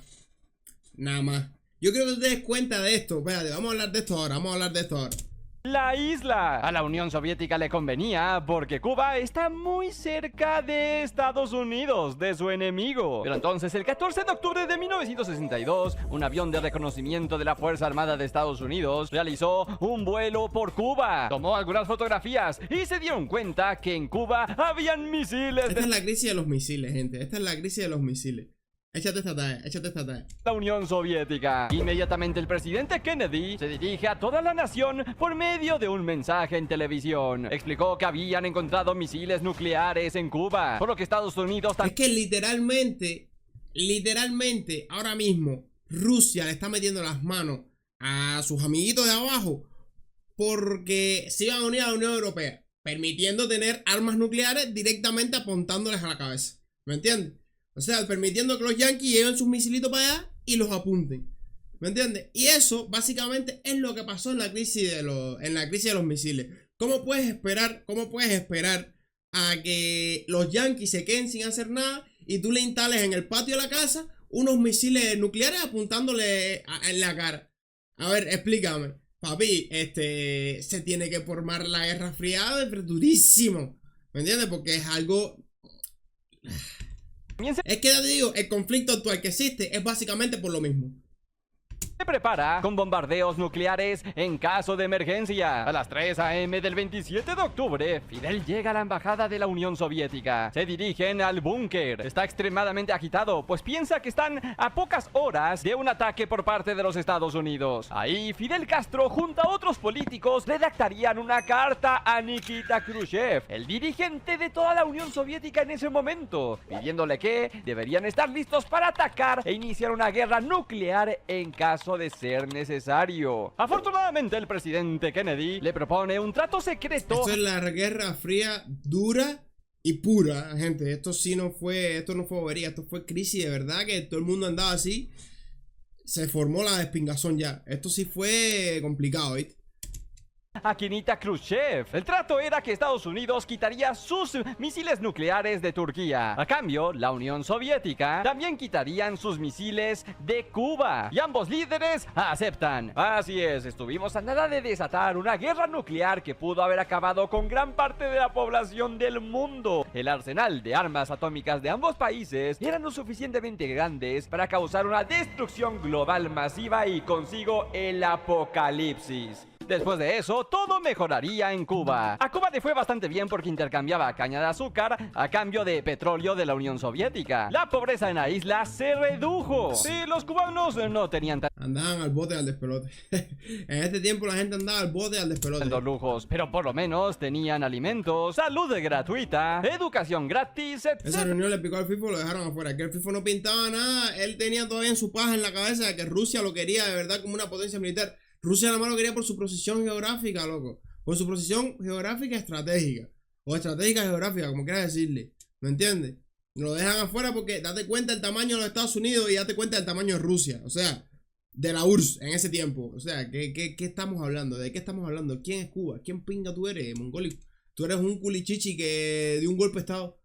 Speaker 1: Nada más. Yo creo que te des cuenta de esto. Espérate, vamos a hablar de esto ahora. Vamos a hablar de esto ahora.
Speaker 2: la isla. A la Unión Soviética le convenía porque Cuba está muy cerca de Estados Unidos, de su enemigo. Pero entonces, el 14 de octubre de 1962, un avión de reconocimiento de la Fuerza Armada de Estados Unidos realizó un vuelo por Cuba. Tomó algunas fotografías y se dieron cuenta que en Cuba habían misiles
Speaker 1: Esta
Speaker 2: de
Speaker 1: es la crisis de los misiles, gente. Esta es la crisis de los misiles. Échate esta talla, échate esta talla.
Speaker 2: la Unión Soviética. Inmediatamente el presidente Kennedy se dirige a toda la nación por medio de un mensaje en televisión. Explicó que habían encontrado misiles nucleares en Cuba, por lo que Estados Unidos
Speaker 1: Es que literalmente, ahora mismo, Rusia le está metiendo las manos a sus amiguitos de abajo porque se iban a unir a la Unión Europea, permitiendo tener armas nucleares directamente apuntándoles a la cabeza. ¿Me entiendes? O sea, permitiendo que los yanquis lleven sus misilitos para allá y los apunten. ¿Me entiendes? Y eso básicamente es lo que pasó en la crisis de los misiles. ¿Cómo puedes esperar a que los yanquis se queden sin hacer nada y tú le instales en el patio de la casa unos misiles nucleares apuntándole en la cara? A ver, explícame. Papi, se tiene que formar la Guerra Fría durísimo. ¿Me entiendes? Porque es algo... Es que ya te digo, el conflicto actual que existe es básicamente por lo mismo.
Speaker 2: se prepara con bombardeos nucleares en caso de emergencia. A las 3 a.m. del 27 de octubre, Fidel llega a la embajada de la Unión Soviética. Se dirigen al búnker. Está extremadamente agitado, pues piensa que están a pocas horas de un ataque por parte de los Estados Unidos. Ahí, Fidel Castro, junto a otros políticos, redactarían una carta a Nikita Khrushchev, el dirigente de toda la Unión Soviética en ese momento, pidiéndole que deberían estar listos para atacar e iniciar una guerra nuclear en caso de ser necesario. Afortunadamente, el presidente Kennedy le propone un trato secreto.
Speaker 1: Esto es la Guerra Fría dura y pura, gente. Esto no fue bobería, esto fue crisis de verdad, que todo el mundo andaba así. Se formó la despingazón ya. Esto sí fue complicado, ¿viste?
Speaker 2: A Nikita Khrushchev. El trato era que Estados Unidos quitaría sus misiles nucleares de Turquía. A cambio, la Unión Soviética también quitarían sus misiles de Cuba. Y ambos líderes aceptan. Así es, estuvimos a nada de desatar una guerra nuclear que pudo haber acabado con gran parte de la población del mundo. El arsenal de armas atómicas de ambos países eran lo suficientemente grandes para causar una destrucción global masiva y consigo el apocalipsis. Después de eso, todo mejoraría en Cuba. A Cuba le fue bastante bien porque intercambiaba caña de azúcar a cambio de petróleo de la Unión Soviética. La pobreza en la isla se redujo. Y los cubanos no tenían
Speaker 1: Andaban al bote al despelote. En este tiempo la gente andaba al bote al despelote.
Speaker 2: tantos lujos, pero por lo menos tenían alimentos, salud gratuita, educación gratis, etc.
Speaker 1: Esa reunión le picó al FIFO y lo dejaron afuera. Que el FIFO no pintaba nada. Él tenía todavía en su paja en la cabeza de que Rusia lo quería de verdad como una potencia militar. Rusia nada más lo quería por su posición geográfica, loco. Por su posición geográfica estratégica. O estratégica geográfica, como quieras decirle. ¿Me entiendes? Lo dejan afuera porque date cuenta del tamaño de los Estados Unidos y date cuenta del tamaño de Rusia. O sea, de la URSS en ese tiempo. O sea, ¿qué estamos hablando? ¿De qué estamos hablando? ¿Quién es Cuba? ¿Quién pinga tú eres, mongólico? Tú eres un culichichi que dio un golpe de estado.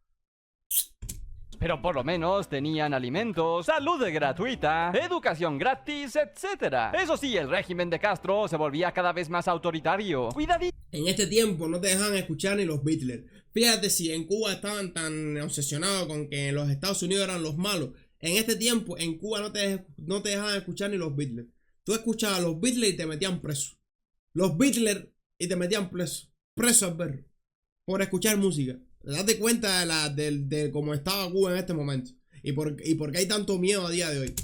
Speaker 2: Pero por lo menos tenían alimentos, salud gratuita, educación gratis, etc. Eso sí, el régimen de Castro se volvía cada vez más autoritario. Cuidadito.
Speaker 1: En este tiempo no te dejan escuchar ni los Beatles. Fíjate si en Cuba estaban tan obsesionados con que los Estados Unidos eran los malos. En este tiempo en Cuba no te dejaban escuchar ni los Beatles. Tú escuchabas a los Beatles y te metían preso. Los Beatles y te metían preso. Preso al ver. Por escuchar música. Date cuenta de cómo estaba Cuba en este momento. Y por qué hay tanto miedo a día de hoy.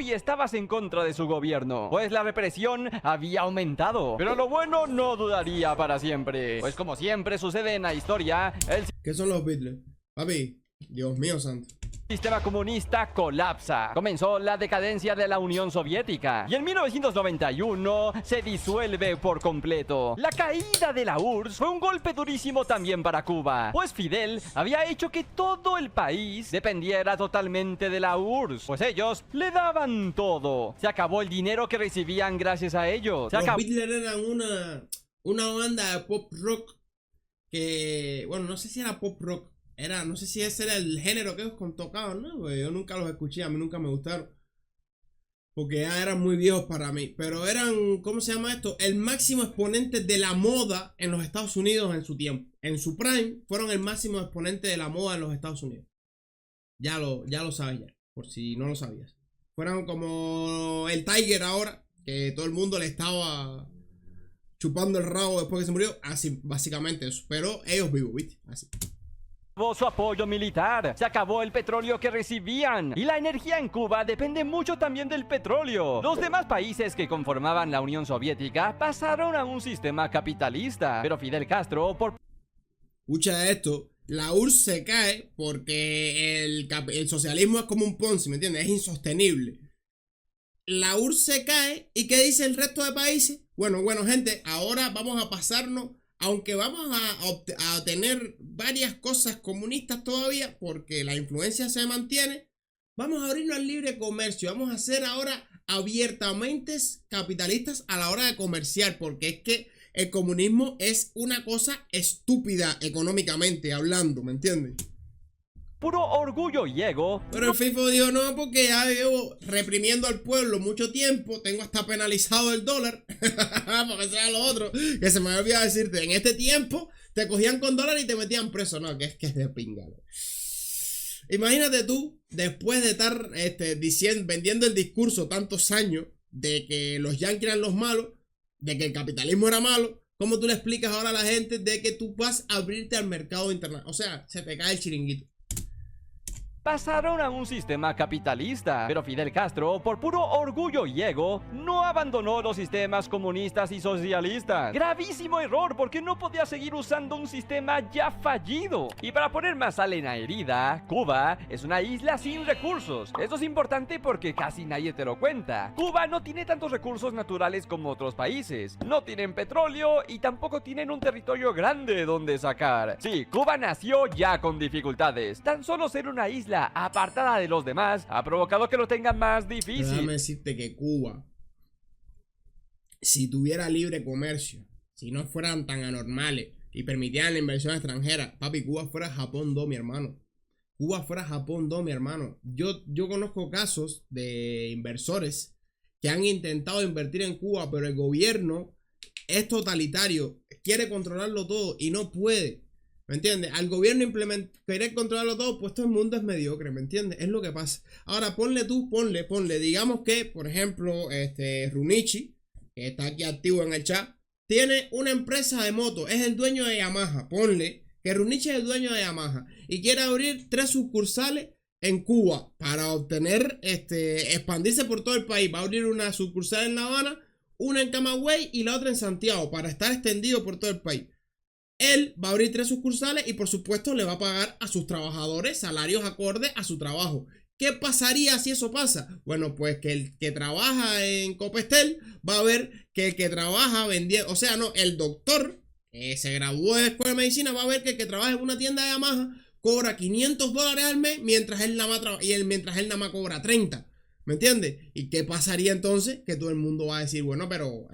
Speaker 2: Y estabas en contra de su gobierno, pues la represión había aumentado. Pero lo bueno no duraría para siempre, pues como siempre sucede en la historia, el
Speaker 1: ¿Qué son los Beatles? Papi, Dios mío santo.
Speaker 2: sistema comunista colapsa. Comenzó la decadencia de la Unión Soviética y en 1991 se disuelve por completo. La caída de la URSS fue un golpe durísimo también para Cuba, pues Fidel había hecho que todo el país dependiera totalmente de la URSS, pues ellos le daban todo. Se acabó el dinero que recibían gracias a ellos.
Speaker 1: Los Beatles eran una banda de pop rock que, bueno, no sé si era pop rock. no sé si ese era el género que ellos tocaban, ¿no? Pues yo nunca los escuché, a mí nunca me gustaron. Porque ya eran muy viejos para mí. Pero eran, ¿cómo se llama esto? El máximo exponente de la moda en los Estados Unidos en su tiempo. En su prime, fueron el máximo exponente de la moda en los Estados Unidos. Ya lo sabes ya, por si no lo sabías. Fueron como el Tiger ahora, que todo el mundo le estaba chupando el rabo después que se murió. Así, básicamente eso. Pero ellos vivos, ¿viste? Así.
Speaker 2: Su apoyo militar, se acabó el petróleo que recibían y la energía en Cuba depende mucho también del petróleo. Los demás países que conformaban la Unión Soviética pasaron a un sistema capitalista, pero Fidel Castro
Speaker 1: Escucha esto, la URSS se cae porque el socialismo es como un Ponzi, ¿me entiendes? Es insostenible. La URSS se cae y ¿qué dice el resto de países? Bueno, gente, ahora vamos a pasarnos. Aunque vamos a tener varias cosas comunistas todavía, porque la influencia se mantiene, vamos a abrirnos al libre comercio. Vamos a ser ahora abiertamente capitalistas a la hora de comerciar, porque es que el comunismo es una cosa estúpida económicamente hablando, ¿me entiendes?
Speaker 2: puro orgullo y ego.
Speaker 1: Pero el FIFO dijo no, porque ya llevo reprimiendo al pueblo mucho tiempo, tengo hasta penalizado el dólar, porque sea lo otro, que se me había olvidado decirte, en este tiempo te cogían con dólar y te metían preso, no, que es de pingado. Imagínate tú, después de estar vendiendo el discurso tantos años de que los yanquis eran los malos, de que el capitalismo era malo, ¿cómo tú le explicas ahora a la gente de que tú vas a abrirte al mercado internacional? O sea, se te cae el chiringuito.
Speaker 2: Pasaron a un sistema capitalista, pero Fidel Castro, por puro orgullo y ego, no abandonó los sistemas comunistas y socialistas. Gravísimo error, porque no podía seguir usando un sistema ya fallido. Y para poner más sal en la herida, Cuba es una isla sin recursos. Esto es importante porque casi nadie te lo cuenta. Cuba no tiene tantos recursos naturales como otros países. No tienen petróleo y tampoco tienen un territorio grande donde sacar. Sí, Cuba nació ya con dificultades. Tan solo ser una isla apartada de los demás ha provocado que lo tengan más difícil.
Speaker 1: Déjame decirte que Cuba, si tuviera libre comercio, si no fueran tan anormales y permitieran la inversión extranjera, papi, Cuba fuera Japón 2, mi hermano. Cuba fuera Japón 2, mi hermano. Yo conozco casos de inversores que han intentado invertir en Cuba, pero el gobierno es totalitario, quiere controlarlo todo y no puede. ¿Me entiendes? Al gobierno querer controlarlo todo, pues todo el mundo es mediocre, ¿me entiendes? Es lo que pasa. Ahora, ponle, digamos que, por ejemplo, Runichi, que está aquí activo en el chat, tiene una empresa de motos, es el dueño de Yamaha. Ponle que Runichi es el dueño de Yamaha y quiere abrir 3 sucursales en Cuba para obtener, expandirse por todo el país. Va a abrir una sucursal en La Habana, una en Camagüey y la otra en Santiago para estar extendido por todo el país. Él va a abrir 3 sucursales y por supuesto le va a pagar a sus trabajadores salarios acordes a su trabajo. ¿Qué pasaría si eso pasa? Bueno, pues que el que trabaja en Copestel va a ver que el que trabaja vendiendo, o sea, no, el doctor que se graduó de la escuela de medicina va a ver que el que trabaja en una tienda de Yamaha cobra $500 al mes mientras él nada más cobra 30. ¿Me entiendes? ¿Y qué pasaría entonces? Que todo el mundo va a decir, bueno, pero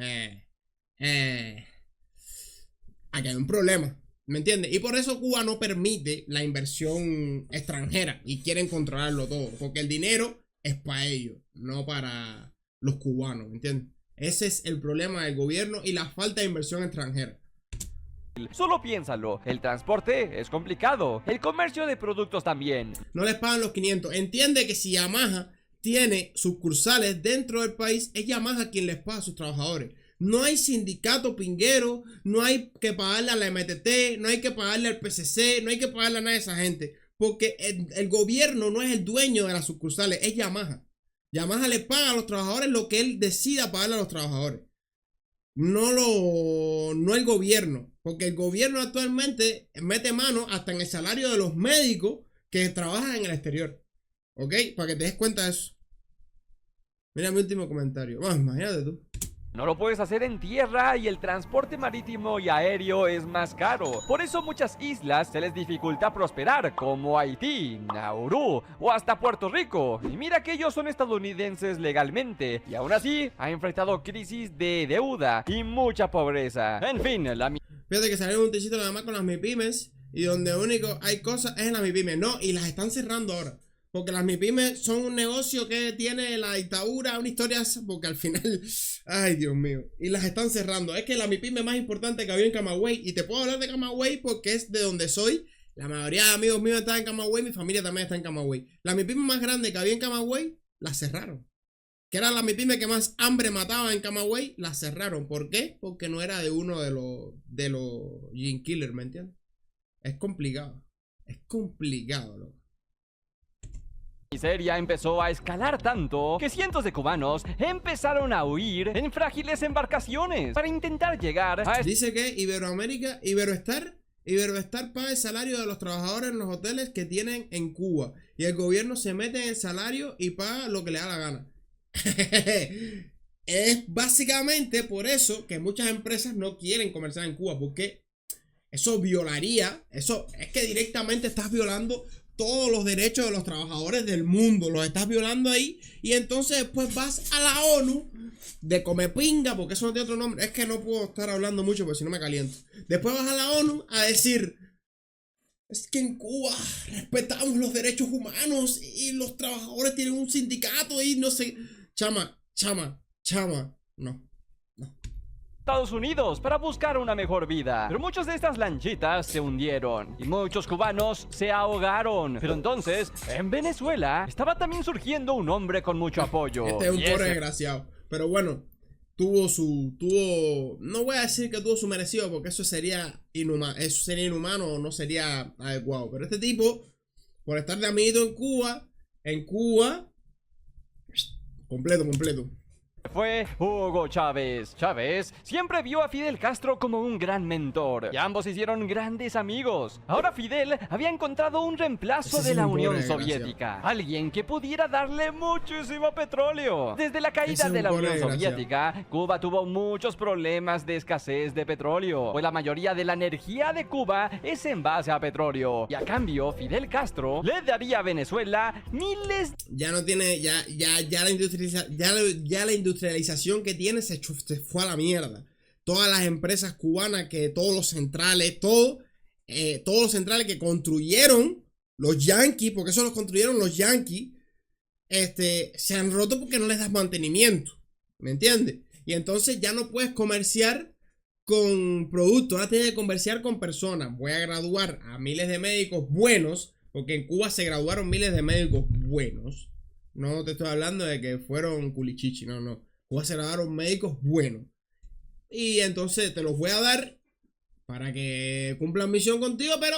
Speaker 1: aquí hay un problema, ¿me entiendes? Y por eso Cuba no permite la inversión extranjera y quieren controlarlo todo, porque el dinero es para ellos, no para los cubanos, ¿me entiendes? Ese es el problema del gobierno y la falta de inversión extranjera.
Speaker 2: Solo piénsalo, el transporte es complicado, el comercio de productos también.
Speaker 1: No les pagan los 500. Entiende que si Yamaha tiene sucursales dentro del país, es Yamaha quien les paga a sus trabajadores. No hay sindicato pinguero, no hay que pagarle a la MTT, no hay que pagarle al PCC, no hay que pagarle a nadie de esa gente. Porque el gobierno no es el dueño de las sucursales, es Yamaha. Yamaha le paga a los trabajadores lo que él decida pagarle a los trabajadores. No el gobierno. Porque el gobierno actualmente mete mano hasta en el salario de los médicos que trabajan en el exterior. ¿Ok? Para que te des cuenta de eso. Mira mi último comentario. Bueno, imagínate tú.
Speaker 2: No lo puedes hacer en tierra y el transporte marítimo y aéreo es más caro. Por eso muchas islas se les dificulta prosperar, como Haití, Nauru o hasta Puerto Rico. Y mira que ellos son estadounidenses legalmente y aún así ha enfrentado crisis de deuda y mucha pobreza. En fin,
Speaker 1: Fíjate que salió un tecito nada más con las MIPYMES y donde único hay cosas es en las MIPYME. No, y las están cerrando ahora. Porque las MIPYME son un negocio que tiene la dictadura, una historia, porque al final, ay Dios mío, y las están cerrando. Es que la MIPYME más importante que había en Camagüey, y te puedo hablar de Camagüey porque es de donde soy. La mayoría de amigos míos están en Camagüey, mi familia también está en Camagüey. La MIPYME más grande que había en Camagüey, la cerraron. Que era la MIPYME que más hambre mataba en Camagüey, la cerraron. ¿Por qué? Porque no era de uno de los Gene Killer, ¿me entiendes? Es complicado. Es complicado, loco.
Speaker 2: La miseria empezó a escalar tanto que cientos de cubanos empezaron a huir en frágiles embarcaciones para intentar llegar a...
Speaker 1: Dice que Iberoamérica, Iberoestar paga el salario de los trabajadores en los hoteles que tienen en Cuba. Y el gobierno se mete en el salario y paga lo que le da la gana. Es básicamente por eso que muchas empresas no quieren comerciar en Cuba. Porque eso violaría, eso es que directamente estás violando todos los derechos de los trabajadores del mundo, los estás violando ahí, y entonces después vas a la ONU de Comepinga, porque eso no tiene otro nombre, es que no puedo estar hablando mucho porque si no me caliento. Después vas a la ONU a decir, es que en Cuba respetamos los derechos humanos y los trabajadores tienen un sindicato y no sé, chama, no.
Speaker 2: Estados Unidos para buscar una mejor vida. Pero muchas de estas lanchitas se hundieron y muchos cubanos se ahogaron. Pero entonces, en Venezuela, estaba también surgiendo un hombre con mucho apoyo.
Speaker 1: Este es un pobre desgraciado. Pero bueno, no voy a decir que tuvo su merecido porque eso sería inhumano o no sería adecuado. Pero este tipo, por estar de amiguito en Cuba, completo.
Speaker 2: Fue Hugo Chávez. Chávez siempre vio a Fidel Castro como un gran mentor y ambos hicieron grandes amigos. Ahora Fidel había encontrado un reemplazo de la Unión Soviética, alguien que pudiera darle muchísimo petróleo. Desde la caída de la Unión Soviética, Cuba tuvo muchos problemas de escasez de petróleo, pues la mayoría de la energía de Cuba es en base a petróleo. Y a cambio, Fidel Castro le daría a Venezuela miles...
Speaker 1: Ya no tiene, ya la industrialización que tiene se fue a la mierda. Todas las empresas cubanas, que todos los centrales, todos los centrales que construyeron los yanquis, porque eso los construyeron los yanquis, se han roto porque no les das mantenimiento, ¿me entiendes? Y entonces ya no puedes comerciar con productos, ahora tienes que comerciar con personas. Voy a graduar a miles de médicos buenos, porque en Cuba se graduaron miles de médicos buenos. No te estoy hablando de que fueron culichichi, no. Cuba se graduaron médicos buenos. Y entonces te los voy a dar para que cumplan misión contigo, pero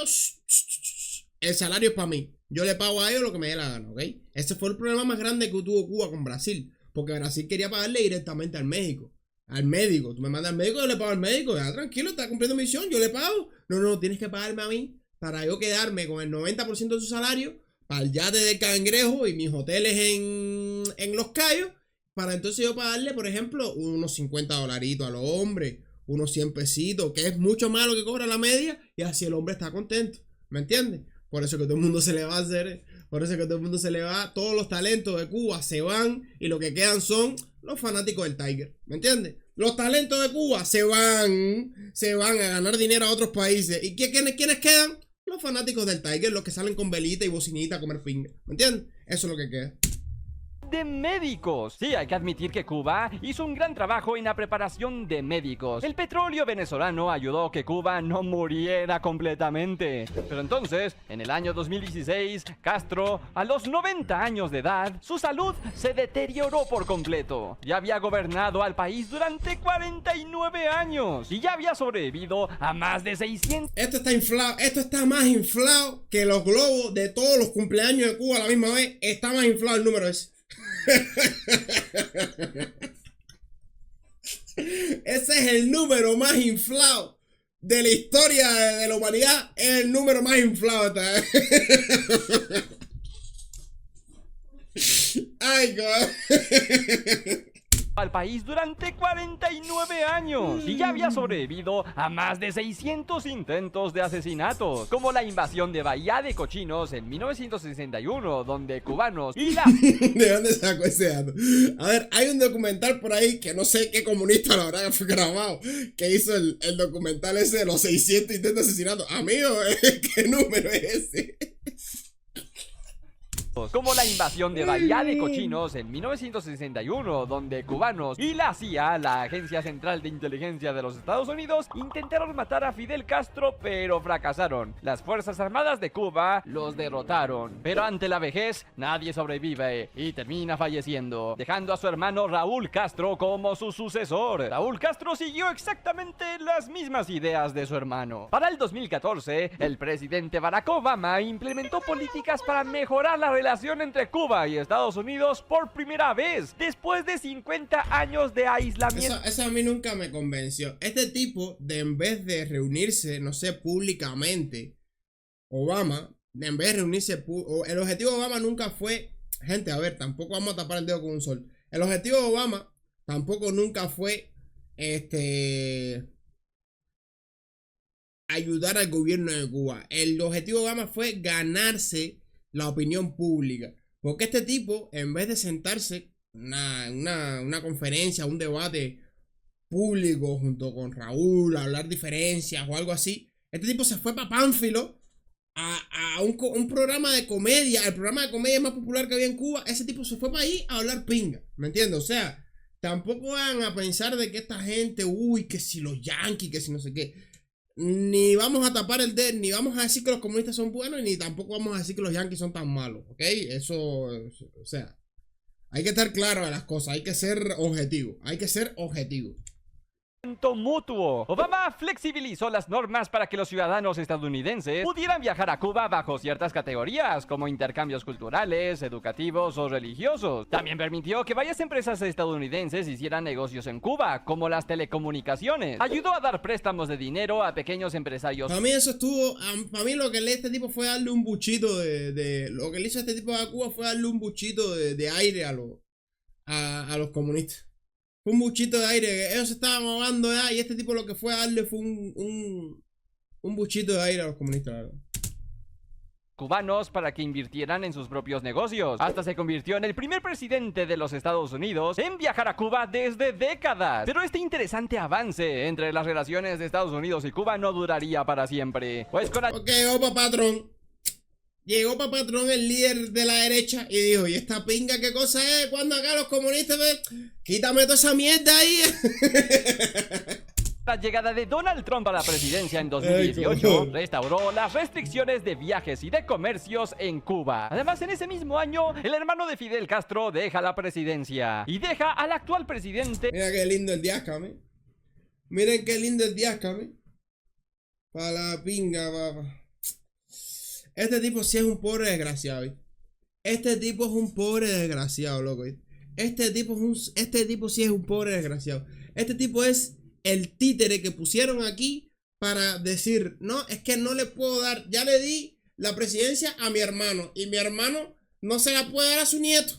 Speaker 1: el salario es para mí. Yo le pago a ellos lo que me dé la gana, ¿ok? Ese fue el problema más grande que tuvo Cuba con Brasil. Porque Brasil quería pagarle directamente al médico. Al médico. Tú me mandas al médico, yo le pago al médico. Ya, tranquilo, está cumpliendo misión, yo le pago. No, tienes que pagarme a mí para yo quedarme con el 90% de su salario, para el yate del Cangrejo y mis hoteles en Los Cayos, para entonces yo pagarle, por ejemplo, unos $50 a los hombres, unos 100 pesitos, que es mucho más lo que cobra la media, y así el hombre está contento, ¿me entiendes? Por eso que todo el mundo se le va a hacer, por eso que todo el mundo se le va, todos los talentos de Cuba se van, y lo que quedan son los fanáticos del Tiger, ¿me entiendes? Los talentos de Cuba se van a ganar dinero a otros países, ¿y quiénes quedan? Los fanáticos del Tiger, los que salen con velita y bocinita a comer pinga. ¿Me entiendes? Eso es lo que queda.
Speaker 2: De médicos. Sí, hay que admitir que Cuba hizo un gran trabajo en la preparación de médicos. El petróleo venezolano ayudó a que Cuba no muriera completamente. Pero entonces, en el año 2016, Castro, a los 90 años de edad, su salud se deterioró por completo. Ya había gobernado al país durante 49 años y ya había sobrevivido a más de 600...
Speaker 1: Esto está inflado, esto está más inflado que los globos de todos los cumpleaños de Cuba a la misma vez. Está más inflado el número ese. Ese es el número más inflado de la historia de la humanidad. Es el número más inflado. Ay, God.
Speaker 2: al país durante 49 años y ya había sobrevivido a más de 600 intentos de asesinatos, como la invasión de Bahía de Cochinos en 1961, donde cubanos y la...
Speaker 1: ¿De dónde sacó ese dato? A ver, hay un documental por ahí que no sé qué comunista lo habrá grabado, que hizo el documental ese de los 600 intentos de asesinato. Amigo, ¿qué número es ese?
Speaker 2: como la invasión de Bahía de Cochinos en 1961, donde cubanos y la CIA, la Agencia Central de Inteligencia de los Estados Unidos, intentaron matar a Fidel Castro, pero fracasaron. Las Fuerzas Armadas de Cuba los derrotaron, pero ante la vejez nadie sobrevive y termina falleciendo, dejando a su hermano Raúl Castro como su sucesor. Raúl Castro siguió exactamente las mismas ideas de su hermano. Para el 2014, el presidente Barack Obama implementó políticas para mejorar la relación entre Cuba y Estados Unidos por primera vez, después de 50 años de aislamiento.
Speaker 1: Eso a mí nunca me convenció. Este tipo, en vez de reunirse, no sé, públicamente, Obama, en vez de reunirse, el objetivo de Obama nunca fue, gente, a ver, tampoco vamos a tapar el dedo con un sol. El objetivo de Obama tampoco nunca fue, ayudar al gobierno de Cuba. El objetivo de Obama fue ganarse la opinión pública. Porque este tipo, en vez de sentarse una conferencia, un debate público junto con Raúl, a hablar diferencias o algo así, este tipo se fue para Pánfilo a un programa de comedia, el programa de comedia más popular que había en Cuba. Ese tipo se fue para ahí a hablar pinga, ¿me entiendes? O sea, tampoco van a pensar de que esta gente, uy, que si los yanquis, que si no sé qué. Ni vamos a tapar el dedo, ni vamos a decir que los comunistas son buenos, ni tampoco vamos a decir que los yanquis son tan malos, ¿ok? Eso, o sea, hay que estar claro de las cosas, hay que ser objetivo,
Speaker 2: mutuo. Obama flexibilizó las normas para que los ciudadanos estadounidenses pudieran viajar a Cuba bajo ciertas categorías, como intercambios culturales, educativos o religiosos. También permitió que varias empresas estadounidenses hicieran negocios en Cuba, como las telecomunicaciones. Ayudó a dar préstamos de dinero a pequeños empresarios.
Speaker 1: Para mí eso estuvo, para mí lo que le este tipo fue darle un buchito lo que le hizo este tipo a Cuba fue darle un buchito de aire a los comunistas. Un buchito de aire, ellos se estaban ahogando ya, y este tipo lo que fue a darle fue un buchito de aire a los comunistas, la verdad.
Speaker 2: Cubanos para que invirtieran en sus propios negocios. Hasta se convirtió en el primer presidente de los Estados Unidos en viajar a Cuba desde décadas. Pero este interesante avance entre las relaciones de Estados Unidos y Cuba no duraría para siempre. Pues con...
Speaker 1: Ok, opa, patrón. Llegó para patrón el líder de la derecha y dijo, ¿y esta pinga qué cosa es? Cuando acá los comunistas ven, quítame toda esa mierda ahí.
Speaker 2: La llegada de Donald Trump a la presidencia en 2018 restauró las restricciones de viajes y de comercios en Cuba. Además, en ese mismo año, el hermano de Fidel Castro deja la presidencia y deja al actual presidente...
Speaker 1: Mira qué lindo el Díaz-Canel. Miren qué lindo el Díaz-Canel. Para la pinga, papá. Este tipo sí es un pobre desgraciado, ¿eh? Este tipo es un pobre desgraciado, loco, ¿eh? Este tipo sí es un pobre desgraciado. Este tipo es el títere que pusieron aquí para decir, no, es que no le puedo dar, ya le di la presidencia a mi hermano y mi hermano no se la puede dar a su nieto.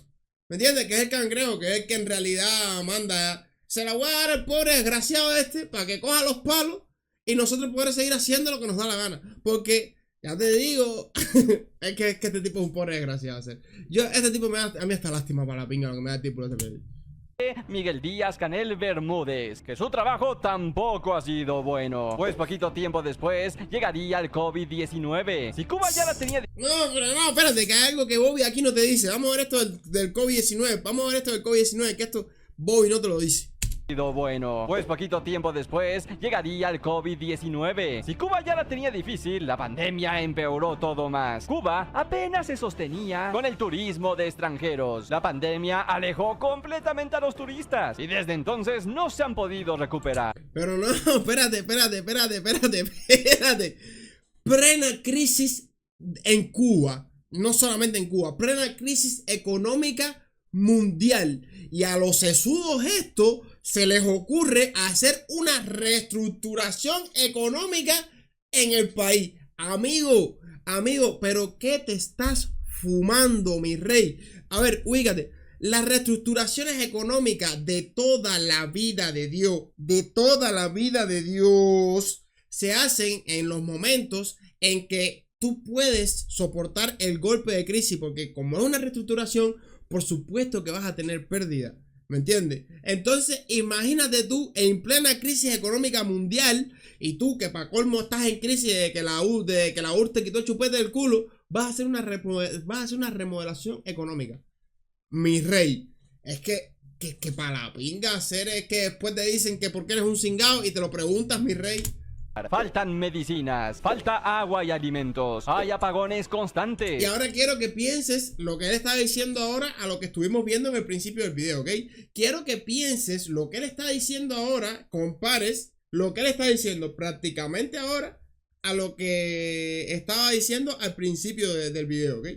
Speaker 1: ¿Me entiendes? Que es el cangrejo, que es el que en realidad manda. Se la voy a dar al pobre desgraciado este para que coja los palos y nosotros poder seguir haciendo lo que nos da la gana. Porque... ya te digo, es que este tipo es un pobre desgraciado. Este tipo me da a mí hasta lástima para la pinga lo que me da el tipo de este.
Speaker 2: Miguel Díaz-Canel Bermúdez, que su trabajo tampoco ha sido bueno, pues poquito tiempo después llegaría el COVID-19. Si Cuba ya la tenía...
Speaker 1: No, pero no, espérate, que hay algo que Bobby aquí no te dice. Vamos a ver esto del COVID-19. Vamos a ver esto del COVID-19, que esto Bobby no te lo dice.
Speaker 2: Bueno, pues poquito tiempo después llegaría el COVID-19. Si Cuba ya la tenía difícil, la pandemia empeoró todo más. Cuba apenas se sostenía con el turismo de extranjeros. La pandemia alejó completamente a los turistas y desde entonces no se han podido recuperar.
Speaker 1: Pero no, espérate. Plena crisis en Cuba, no solamente en Cuba, plena crisis económica mundial. Y a los sesudos estos se les ocurre hacer una reestructuración económica en el país. Amigo, pero ¿qué te estás fumando, mi rey? A ver, ubícate. las reestructuraciones económicas de toda la vida de Dios, se hacen en los momentos en que tú puedes soportar el golpe de crisis, porque como es una reestructuración, por supuesto que vas a tener pérdida, ¿me entiendes? Entonces, imagínate tú en plena crisis económica mundial, y tú que para colmo estás en crisis de que la URSS te quitó el chupete del culo, vas a hacer una remodelación económica. Mi rey, es que para la pinga hacer es que después te dicen que porque eres un cingado y te lo preguntas, mi rey.
Speaker 2: Faltan medicinas, falta agua y alimentos, hay apagones constantes.
Speaker 1: Y ahora quiero que pienses lo que él está diciendo ahora a lo que estuvimos viendo en el principio del video, ¿ok? Quiero que pienses lo que él está diciendo ahora, compares lo que él está diciendo prácticamente ahora a lo que estaba diciendo al principio del video, ¿ok?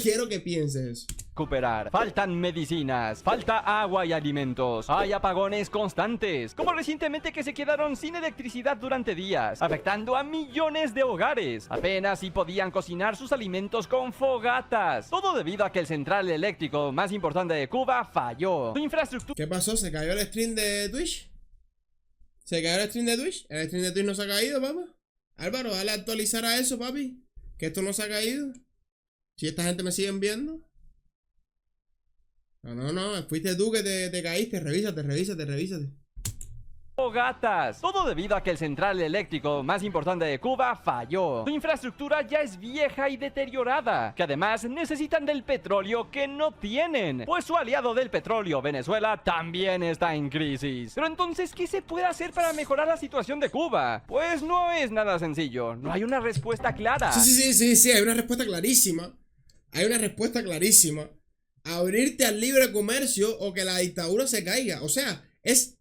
Speaker 1: Quiero que pienses eso.
Speaker 2: Recuperar. Faltan medicinas, falta agua y alimentos, hay apagones constantes, como recientemente que se quedaron sin electricidad durante días, afectando a millones de hogares. Apenas si podían cocinar sus alimentos con fogatas, todo debido a que el central eléctrico más importante de Cuba falló. Su infraestructura...
Speaker 1: ¿Qué pasó? ¿Se cayó el stream de Twitch? ¿Se cayó el stream de Twitch? ¿El stream de Twitch no se ha caído, papá? Álvaro, dale a actualizar a eso, papi, que esto no se ha caído. Si esta gente me siguen viendo. No, fuiste tú que te caíste. Revísate.
Speaker 2: Fogatas, todo debido a que el central eléctrico más importante de Cuba falló. Su infraestructura ya es vieja y deteriorada, que además necesitan del petróleo que no tienen, pues su aliado del petróleo, Venezuela, también está en crisis. Pero entonces, ¿qué se puede hacer para mejorar la situación de Cuba? Pues no es nada sencillo, no hay una respuesta clara.
Speaker 1: Sí, hay una respuesta clarísima. Abrirte al libre comercio o que la dictadura se caiga. O sea, es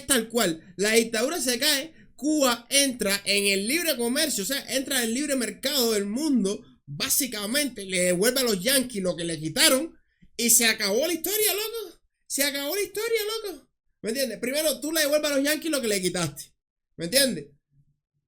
Speaker 1: tal cual. La dictadura se cae, Cuba entra en el libre comercio, o sea, entra en el libre mercado del mundo. Básicamente le devuelve a los yanquis lo que le quitaron y se acabó la historia, loco. ¿Me entiendes? Primero tú le devuelves a los yanquis lo que le quitaste. ¿Me entiendes?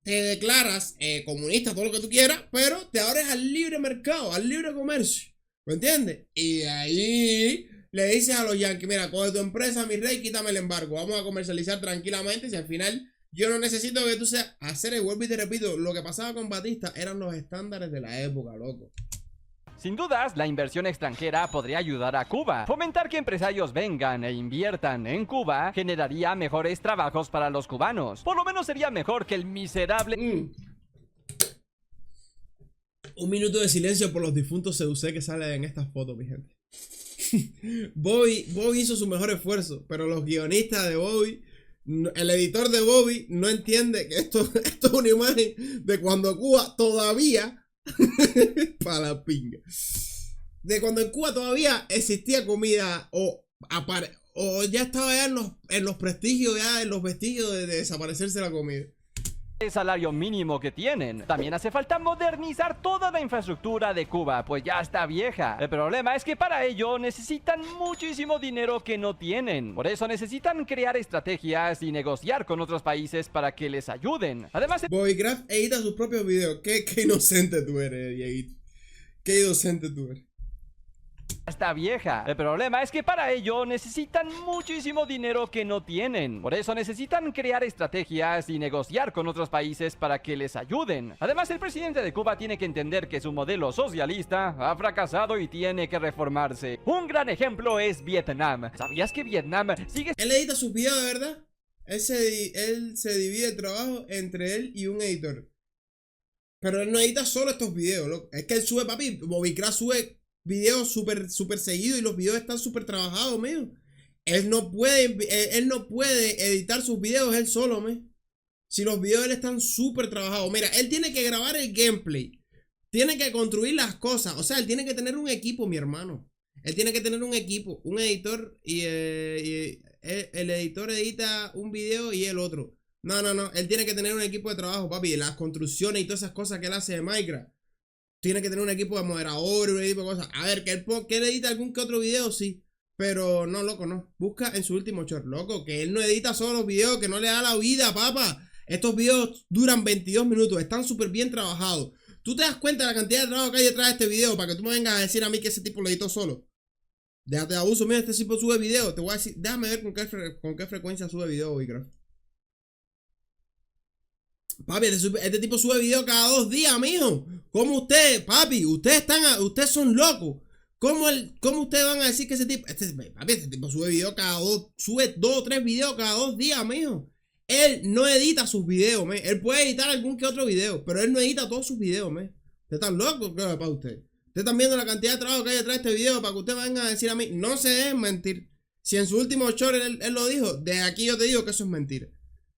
Speaker 1: Te declaras comunista, todo lo que tú quieras, pero te abres al libre mercado, al libre comercio. ¿Me entiendes? Y de ahí le dices a los yankees, mira, coge tu empresa, mi rey, quítame el embargo. Vamos a comercializar tranquilamente. Si al final yo no necesito que tú seas hacer el vuelvo y te repito, lo que pasaba con Batista eran los estándares de la época, loco.
Speaker 2: Sin dudas, la inversión extranjera podría ayudar a Cuba. Fomentar que empresarios vengan e inviertan en Cuba generaría mejores trabajos para los cubanos. Por lo menos sería mejor que el miserable...
Speaker 1: Un minuto de silencio por los difuntos CUC que salen en estas fotos, mi gente. Bobby hizo su mejor esfuerzo, pero los guionistas de Bobby, el editor de Bobby no entiende que esto es una imagen de cuando Cuba todavía para la pinga. De cuando en Cuba todavía existía comida o ya estaba ya en los prestigios, ya en los vestigios de desaparecerse la comida.
Speaker 2: El salario mínimo que tienen. También hace falta modernizar toda la infraestructura de Cuba, pues ya está vieja. El problema es que para ello necesitan muchísimo dinero que no tienen. Por eso necesitan crear estrategias y negociar con otros países para que les ayuden. Además,
Speaker 1: Bobbycraft edita sus propios videos. Qué inocente tú eres, Dieguito. Qué inocente tú eres.
Speaker 2: está vieja. El problema es que para ello necesitan muchísimo dinero que no tienen. Por eso necesitan crear estrategias y negociar con otros países para que les ayuden. Además, el presidente de Cuba tiene que entender que su modelo socialista ha fracasado y tiene que reformarse. Un gran ejemplo es Vietnam. ¿Sabías que Vietnam sigue...
Speaker 1: Él edita sus videos, de verdad? Él se divide el trabajo entre él y un editor. Pero él no edita solo estos videos, loco. Es que él sube, papi. Bobbycraft sube videos súper seguidos y los videos están súper trabajados, mío. Él no puede editar sus videos él solo, me. Si los videos de él están súper trabajados. Mira, él tiene que grabar el gameplay. Tiene que construir las cosas. O sea, él tiene que tener un equipo, mi hermano. Él tiene que tener un equipo, un editor y el editor edita un video y el otro. No. Él tiene que tener un equipo de trabajo, papi. Las construcciones y todas esas cosas que él hace de Minecraft. Tiene que tener un equipo de moderadores, un equipo de cosas. A ver, que él edita algún que otro video, sí. Pero no, loco, no. Busca en su último short, loco. Que él no edita solo los videos, que no le da la vida, papá. Estos videos duran 22 minutos. Están súper bien trabajados. ¿Tú te das cuenta de la cantidad de trabajo que hay detrás de este video para que tú me vengas a decir a mí que ese tipo lo editó solo? Déjate de abuso, mira, este tipo sube video. Te voy a decir, déjame ver con qué frecuencia sube video, Bicraft. Papi, este tipo sube video cada 2 días, mijo. ¿Cómo usted, papi? Ustedes son locos. ¿Cómo ustedes van a decir que ese tipo, papi, este tipo sube video sube 2 o 3 videos cada 2 días, mijo? Él no edita sus videos, me. Él puede editar algún que otro video, pero él no edita todos sus videos, me. ¿Ustedes están locos? ¿Qué para usted? Ustedes están viendo la cantidad de trabajo que hay detrás de este video para que ustedes vengan a decir a mí, no se dejen mentir. Si en su último short él lo dijo, desde aquí yo te digo que eso es mentira.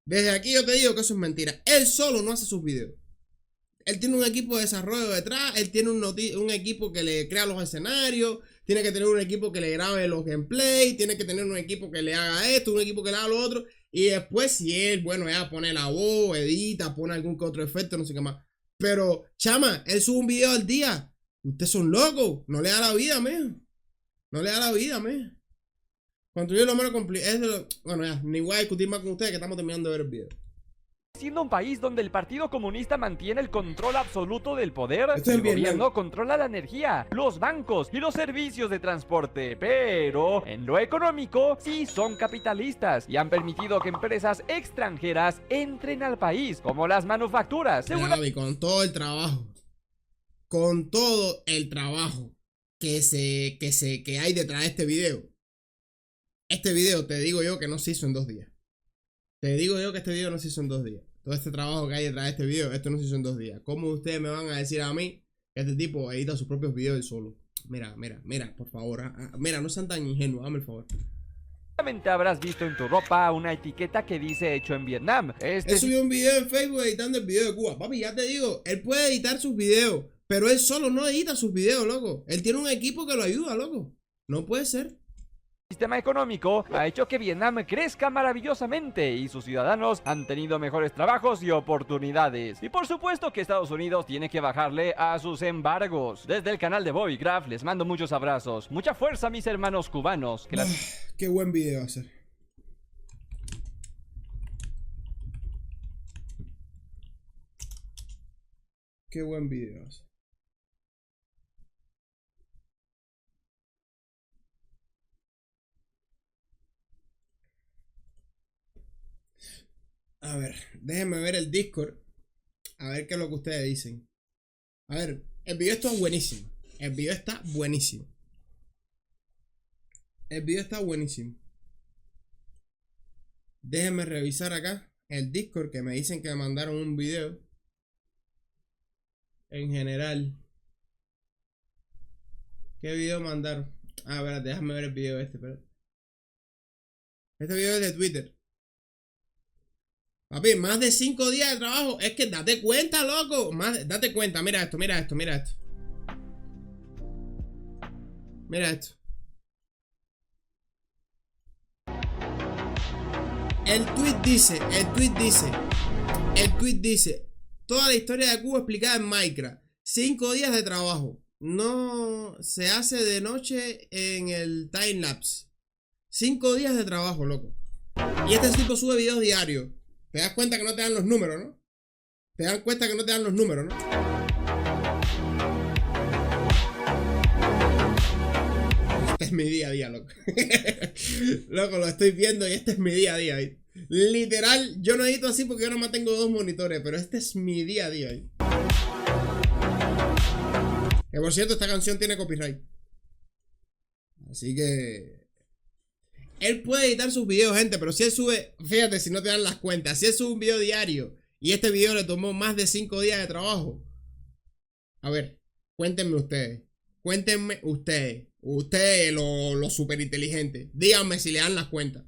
Speaker 1: Desde aquí yo te digo que eso es mentira. Él solo no hace sus videos. Él tiene un equipo de desarrollo detrás. Él tiene un equipo que le crea los escenarios. Tiene que tener un equipo que le grabe los gameplays. Tiene que tener un equipo que le haga esto. Un equipo que le haga lo otro. Y después si él, bueno, ya pone la voz, edita, pone algún que otro efecto, no sé qué más. Pero, chama, él sube un video al día. Ustedes son locos. No le da la vida, mijo. No le da la vida, mijo. Construir lo menos complicado. Bueno, ya, ni voy a discutir más con ustedes que estamos terminando de ver el video.
Speaker 2: Siendo un país donde el Partido Comunista mantiene el control absoluto del poder,
Speaker 1: Esto es
Speaker 2: el
Speaker 1: bien,
Speaker 2: gobierno controla la energía, los bancos y los servicios de transporte, pero en lo económico sí son capitalistas y han permitido que empresas extranjeras entren al país, como las manufacturas.
Speaker 1: Gaby, con todo el trabajo que hay detrás de este video. Este video te digo yo que no se hizo en 2 días. Te digo yo que este video no se hizo en 2 días. Todo este trabajo que hay detrás de este video, esto no se hizo en 2 días. ¿Cómo ustedes me van a decir a mí que este tipo edita sus propios videos él solo? Mira, por favor. Mira, no sean tan ingenuos, dame el favor.
Speaker 2: Seguramente habrás visto en tu ropa una etiqueta que dice hecho en Vietnam.
Speaker 1: Él subió un video en Facebook editando el video de Cuba. Papi, ya te digo, él puede editar sus videos, pero él solo no edita sus videos, loco. Él tiene un equipo que lo ayuda, loco. No puede ser.
Speaker 2: El sistema económico ha hecho que Vietnam crezca maravillosamente y sus ciudadanos han tenido mejores trabajos y oportunidades. Y por supuesto que Estados Unidos tiene que bajarle a sus embargos. Desde el canal de Bobbycraft les mando muchos abrazos. Mucha fuerza, mis hermanos cubanos.
Speaker 1: Qué buen video hacer. Qué buen video hacer. A ver, déjenme ver el Discord. A ver qué es lo que ustedes dicen. A ver, el video está buenísimo. El video está buenísimo. El video está buenísimo. Déjenme revisar acá el Discord, que me dicen que me mandaron un video. En general. ¿Qué video mandaron? A ver, déjame ver el video espérate. Este video es de Twitter. Papi, más de 5 días de trabajo. Es que date cuenta, loco. Date cuenta. Mira esto. Mira esto. El tweet dice. Toda la historia de Cuba explicada en Minecraft. 5 días de trabajo. No se hace de noche en el timelapse. 5 días de trabajo, loco. Y este tipo sube videos diarios. Te das cuenta que no te dan los números, ¿no? Este es mi día a día, loco. Loco, lo estoy viendo y este es mi día a día. Literal, yo no edito así porque yo nomás tengo 2 monitores, pero este es mi día a día. Que por cierto, esta canción tiene copyright. Así que... Él puede editar sus videos, gente, pero si él sube, fíjate si no te dan las cuentas, si él sube un video diario y este video le tomó más de 5 días de trabajo. A ver, cuéntenme ustedes. Ustedes los super inteligentes. Díganme si le dan las cuentas.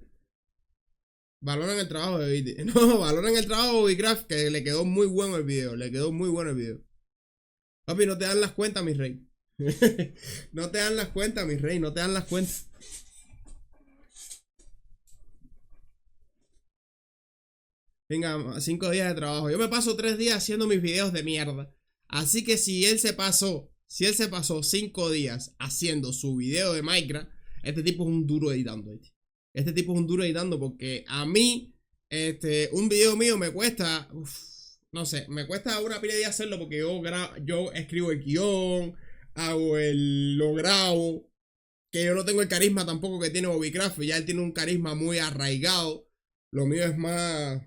Speaker 1: Valoran el trabajo de Viti. No, valoran el trabajo de Bobbycraft, que le quedó muy bueno el video. Papi, no te dan las cuentas, mi rey. No te dan las cuentas, mi rey. Venga, 5 días de trabajo. Yo me paso 3 días haciendo mis videos de mierda. Así que si él se pasó 5 días haciendo su video de Minecraft, este tipo es un duro editando. Este tipo es un duro editando porque a mí, un video mío me cuesta, no sé, me cuesta una pila de hacerlo porque yo escribo el guión, lo grabo. que yo no tengo el carisma tampoco que tiene Bobbycraft. Ya él tiene un carisma muy arraigado. Lo mío es más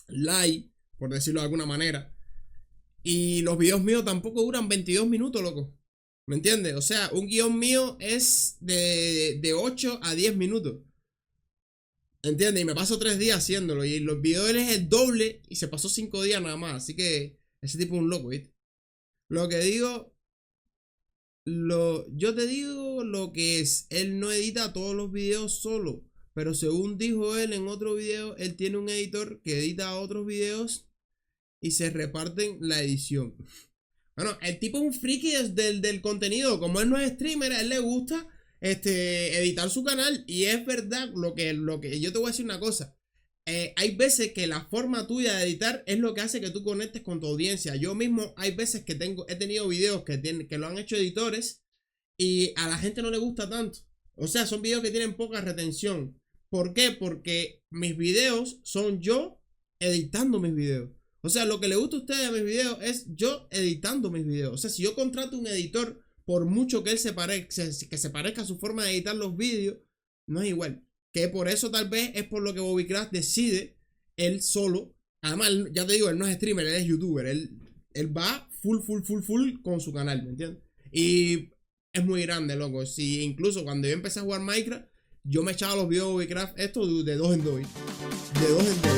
Speaker 1: light, por decirlo de alguna manera. Y los videos míos tampoco duran 22 minutos, loco. ¿Me entiendes? O sea, un guión mío es de 8 a 10 minutos. ¿Entiendes? Y me paso 3 días haciéndolo. Y los videos él es el doble y se pasó 5 días nada más. Así que ese tipo es un loco, ¿viste? Lo que digo... Yo te digo lo que es. Él no edita todos los videos solo. Pero según dijo él en otro video, él tiene un editor que edita otros videos y se reparten la edición. Bueno, el tipo es un friki del contenido. Como él no es streamer, a él le gusta editar su canal. Y es verdad lo que yo te voy a decir una cosa. Hay veces que la forma tuya de editar es lo que hace que tú conectes con tu audiencia. Yo mismo hay veces que he tenido videos que lo han hecho editores y a la gente no le gusta tanto. O sea, son videos que tienen poca retención. ¿Por qué? Porque mis videos son yo editando mis videos. O sea, lo que le gusta a ustedes a mis videos es yo editando mis videos. O sea, si yo contrato un editor, por mucho que él se parezca a su forma de editar los vídeos, no es igual. Que por eso tal vez es por lo que Bobbycraft decide él solo. Además, ya te digo, él no es streamer, él es youtuber. Él va full con su canal, ¿me entiendes? Y es muy grande, loco. Si incluso cuando yo empecé a jugar Minecraft, yo me echaba los videos de Bobbycraft estos de 2 en 2. De 2 en 2.